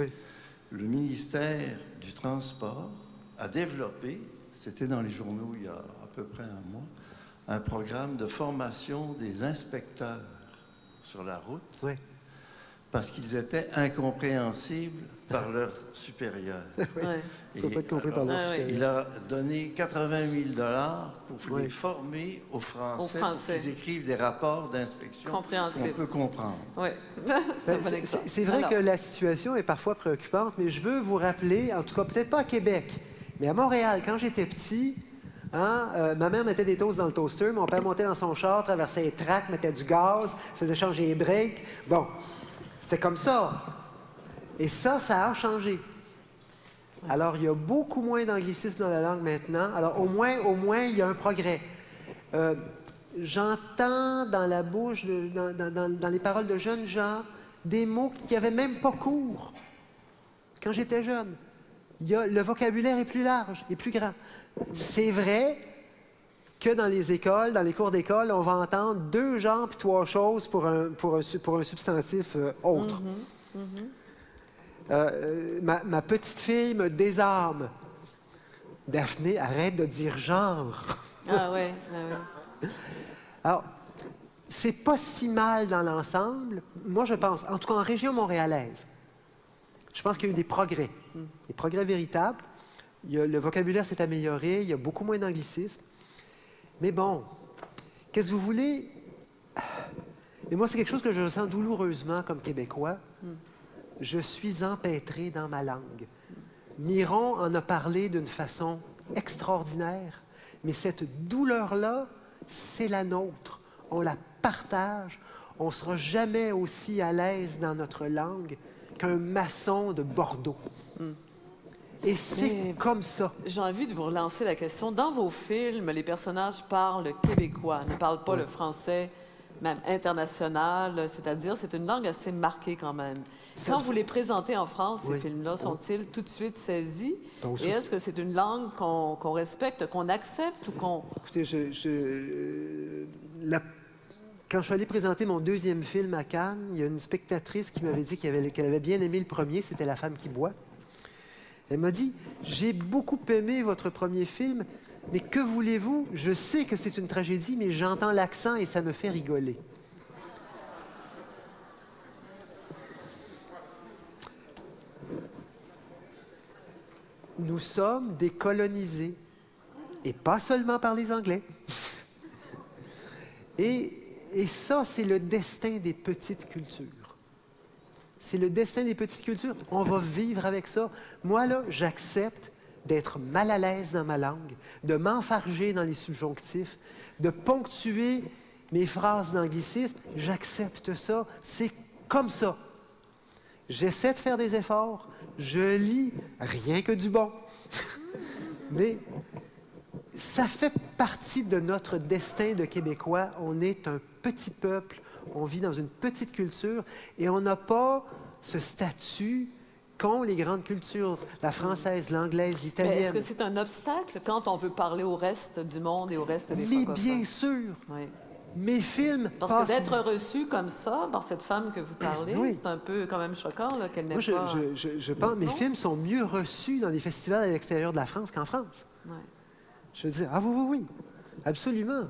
le ministère du Transport a développé, c'était dans les journaux il y a à peu près un mois, un programme de formation des inspecteurs sur la route parce qu'ils étaient incompréhensibles par leurs supérieurs. Il faut pas être compris par leurs supérieurs. Il a donné 80 000 $ pour les former aux Français pour qu'ils écrivent des rapports d'inspection qu'on peut comprendre. C'est vrai que la situation est parfois préoccupante, mais je veux vous rappeler, en tout cas peut-être pas à Québec, mais à Montréal, quand j'étais petit, Hein? Ma mère mettait des toasts dans le toaster, mon père montait dans son char, traversait les tracks, mettait du gaz, faisait changer les breaks. Bon, c'était comme ça. Et ça a changé. Alors, il y a beaucoup moins d'anglicisme dans la langue maintenant. Alors, au moins, il y a un progrès. J'entends dans la bouche, dans les paroles de jeunes gens, des mots qui n'avaient même pas cours quand j'étais jeune. Le vocabulaire est plus large, est plus grand. C'est vrai que dans les écoles, dans les cours d'école, on va entendre 2 genres puis 3 choses pour un substantif autre. Ma petite fille me désarme. Daphné, arrête de dire genre. Ah oui, Alors, c'est pas si mal dans l'ensemble. Moi, je pense, en tout cas en région montréalaise, je pense qu'il y a eu des progrès véritables. Le vocabulaire s'est amélioré, il y a beaucoup moins d'anglicisme. Mais bon, qu'est-ce que vous voulez? Et moi, c'est quelque chose que je ressens douloureusement comme Québécois. Je suis empêtré dans ma langue. Miron en a parlé d'une façon extraordinaire, mais cette douleur-là, c'est la nôtre. On la partage. On ne sera jamais aussi à l'aise dans notre langue qu'un maçon de Bordeaux. Et c'est comme ça. J'ai envie de vous relancer la question. Dans vos films, les personnages parlent québécois, ne parlent pas le français, même international, c'est-à-dire c'est une langue assez marquée quand même. Quand vous les présentez en France, ces films-là, sont-ils tout de suite saisis? Et est-ce que c'est une langue qu'on respecte, qu'on accepte ou qu'on... Écoutez, quand je suis allé présenter mon 2e film à Cannes, il y a une spectatrice qui m'avait dit qu'elle avait bien aimé le premier, c'était La femme qui boit. Elle m'a dit, j'ai beaucoup aimé votre premier film, mais que voulez-vous? Je sais que c'est une tragédie, mais j'entends l'accent et ça me fait rigoler. Nous sommes décolonisés, et pas seulement par les Anglais. Et ça, c'est le destin des petites cultures. C'est le destin des petites cultures. On va vivre avec ça. Moi, là, j'accepte d'être mal à l'aise dans ma langue, de m'enfarger dans les subjonctifs, de ponctuer mes phrases d'anglicisme. J'accepte ça. C'est comme ça. J'essaie de faire des efforts. Je lis rien que du bon. Mais ça fait partie de notre destin de Québécois. On est un petit peuple. On vit dans une petite culture et on n'a pas ce statut qu'ont les grandes cultures, la française, l'anglaise, l'italienne. Mais est-ce que c'est un obstacle quand on veut parler au reste du monde et au reste des francophones? Mais bien sûr! Oui. Mes films Parce que d'être reçu comme ça par cette femme que vous parlez, c'est un peu quand même choquant qu'elle n'ait pas... Je pense que mes films sont mieux reçus dans les festivals à l'extérieur de la France qu'en France. Ouais. Je veux dire, ah oui, absolument.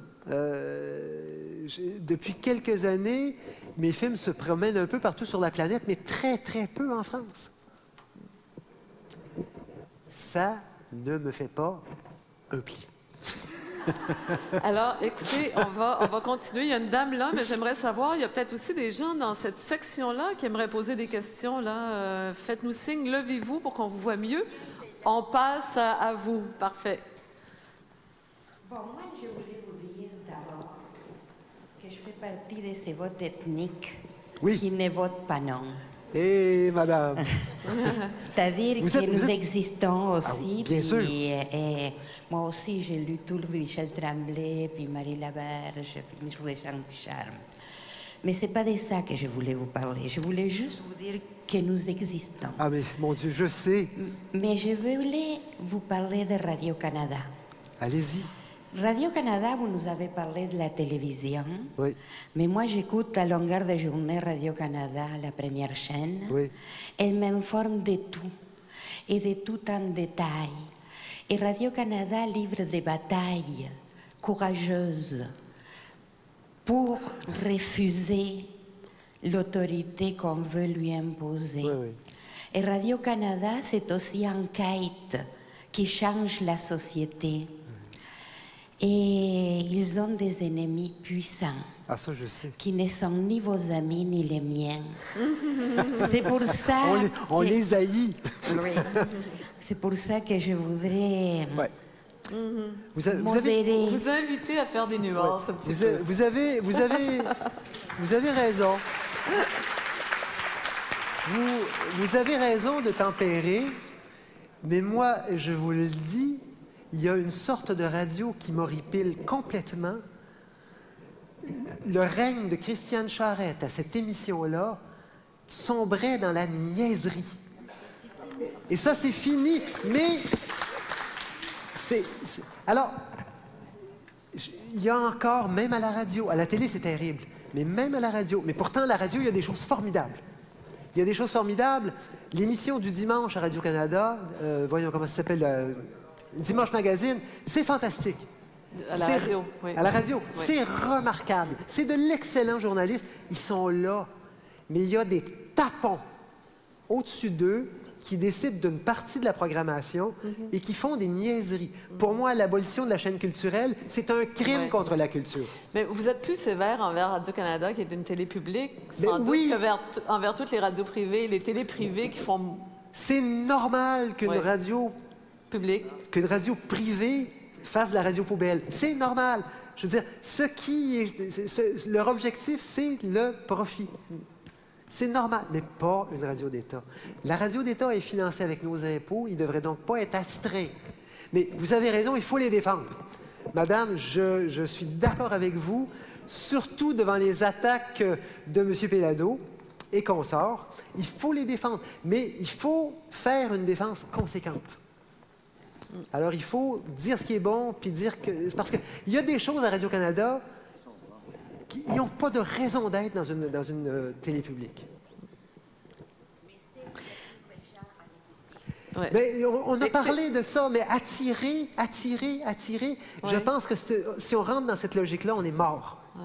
Depuis quelques années, mes films se promènent un peu partout sur la planète, mais très, très peu en France. Ça ne me fait pas un pli. Alors, écoutez, on va continuer. Il y a une dame là, mais j'aimerais savoir, il y a peut-être aussi des gens dans cette section-là qui aimeraient poser des questions. Là. Faites-nous signe, levez-vous pour qu'on vous voit mieux. On passe à vous. Parfait. Bon, moi, je voulais vous dire d'abord que je fais partie de ces votes ethniques qui ne votent pas non. Eh, madame! C'est-à-dire que nous existons aussi. Ah oui, bien sûr. Et moi aussi, j'ai lu tout le Michel Tremblay, puis Marie Laberge, puis Jean Charme. Mais ce n'est pas de ça que je voulais vous parler. Je voulais juste vous dire que nous existons. Ah, mais mon Dieu, je sais. Mais je voulais vous parler de Radio-Canada. Allez-y. Radio-Canada, vous nous avez parlé de la télévision. Oui. Mais moi, j'écoute à longueur de journée Radio-Canada, la première chaîne. Oui. Elle m'informe de tout, et de tout en détail. Et Radio-Canada livre des batailles courageuses pour refuser l'autorité qu'on veut lui imposer. Oui, oui. Et Radio-Canada, c'est aussi un kite qui change la société. Et ils ont des ennemis puissants. Ah, ça, je sais. Qui ne sont ni vos amis ni les miens. C'est pour ça... On les haït. Oui. C'est pour ça que je voudrais Vous invitez à faire des nuances un petit peu. Vous avez raison. Vous avez raison de tempérer, mais moi, je vous le dis, il y a une sorte de radio qui m'horripile complètement. Le règne de Christiane Charette à cette émission-là sombrait dans la niaiserie. Et ça, c'est fini. Mais alors, il y a encore, même à la radio, à la télé, c'est terrible, mais même à la radio, mais pourtant, à la radio, il y a des choses formidables. Il y a des choses formidables. L'émission du dimanche à Radio-Canada, voyons comment ça s'appelle, Dimanche Magazine, c'est fantastique. À la radio, oui. À la radio, oui. C'est remarquable. C'est de l'excellent journaliste. Ils sont là. Mais il y a des tapons au-dessus d'eux qui décident d'une partie de la programmation et qui font des niaiseries. Pour moi, l'abolition de la chaîne culturelle, c'est un crime contre la culture. Mais vous êtes plus sévère envers Radio-Canada, qui est une télé publique, sans doute, envers toutes les radios privées, les télés privées qui font... C'est normal qu'une radio publique, qu'une radio privée fasse de la radio poubelle. C'est normal. Je veux dire, leur objectif, c'est le profit. C'est normal, mais pas une radio d'État. La radio d'État est financée avec nos impôts, il ne devrait donc pas être astreint. Mais vous avez raison, il faut les défendre. Madame, je suis d'accord avec vous, surtout devant les attaques de M. Péladeau et consorts. Il faut les défendre, mais il faut faire une défense conséquente. Alors, il faut dire ce qui est bon, puis dire que... Parce qu'il y a des choses à Radio-Canada qui n'ont pas de raison d'être dans une télé publique. Ouais. Mais on a parlé de ça, mais attirer. Je pense que si on rentre dans cette logique-là, on est mort. Ouais.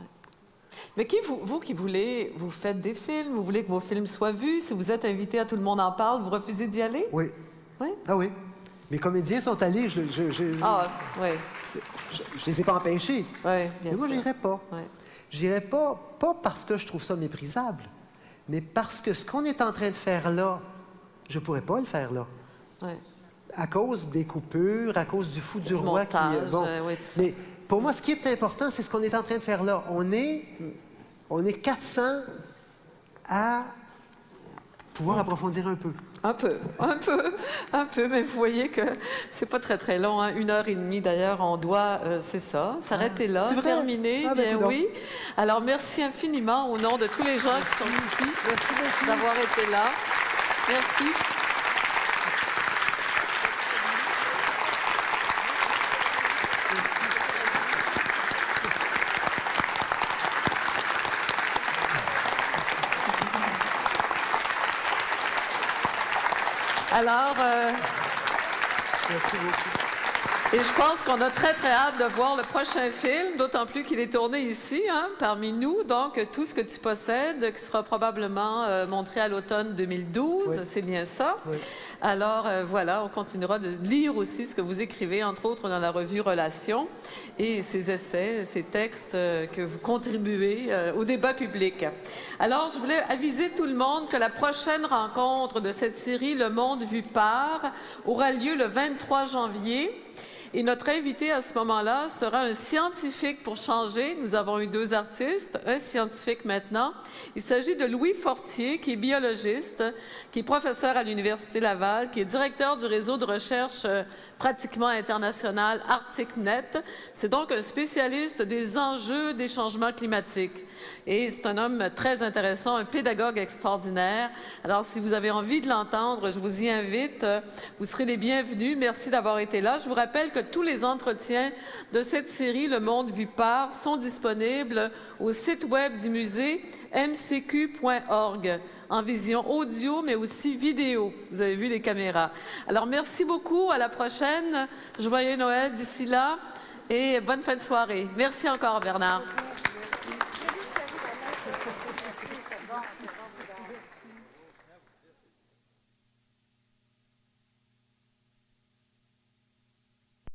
Mais vous qui voulez, vous faites des films, vous voulez que vos films soient vus, si vous êtes invité à Tout le monde en parle, vous refusez d'y aller? Oui. Oui? Ah oui. Mes comédiens sont allés, je les ai pas empêchés. Oui, bien mais moi, sûr. j'irai pas. Ouais. J'irai pas parce que je trouve ça méprisable, mais parce que ce qu'on est en train de faire là, je pourrais pas le faire là. Ouais. À cause des coupures, à cause du fou du roi montage, qui... Bon. Mais pour moi, ce qui est important, c'est ce qu'on est en train de faire là. On est 400 à pouvoir approfondir un peu. Un peu, mais vous voyez que c'est pas très, très long, hein? 1h30 d'ailleurs, on doit, c'est ça, s'arrêter là, terminer, bien oui. Alors, merci infiniment au nom de tous les gens qui sont ici, d'avoir été là. Merci. Alors, merci beaucoup. Et je pense qu'on a très, très hâte de voir le prochain film, d'autant plus qu'il est tourné ici, hein, parmi nous. Donc, Tout ce que tu possèdes, qui sera probablement montré à l'automne 2012. C'est bien ça. Oui. Alors, voilà, on continuera de lire aussi ce que vous écrivez, entre autres dans la revue Relations, et ces essais, ces textes que vous contribuez au débat public. Alors, je voulais aviser tout le monde que la prochaine rencontre de cette série, Le Monde vu par, aura lieu le 23 janvier. Et notre invité à ce moment-là sera un scientifique pour changer. Nous avons eu 2 artistes, un scientifique maintenant. Il s'agit de Louis Fortier, qui est biologiste, qui est professeur à l'Université Laval, qui est directeur du réseau de recherche pratiquement international ArcticNet. C'est donc un spécialiste des enjeux des changements climatiques. Et c'est un homme très intéressant, un pédagogue extraordinaire. Alors, si vous avez envie de l'entendre, je vous y invite. Vous serez les bienvenus. Merci d'avoir été là. Je vous rappelle que tous les entretiens de cette série, Le Monde vu par, sont disponibles au site web du musée mcq.org, en vision audio, mais aussi vidéo. Vous avez vu les caméras. Alors, merci beaucoup. À la prochaine. Joyeux Noël d'ici là et bonne fin de soirée. Merci encore, Bernard. Bon.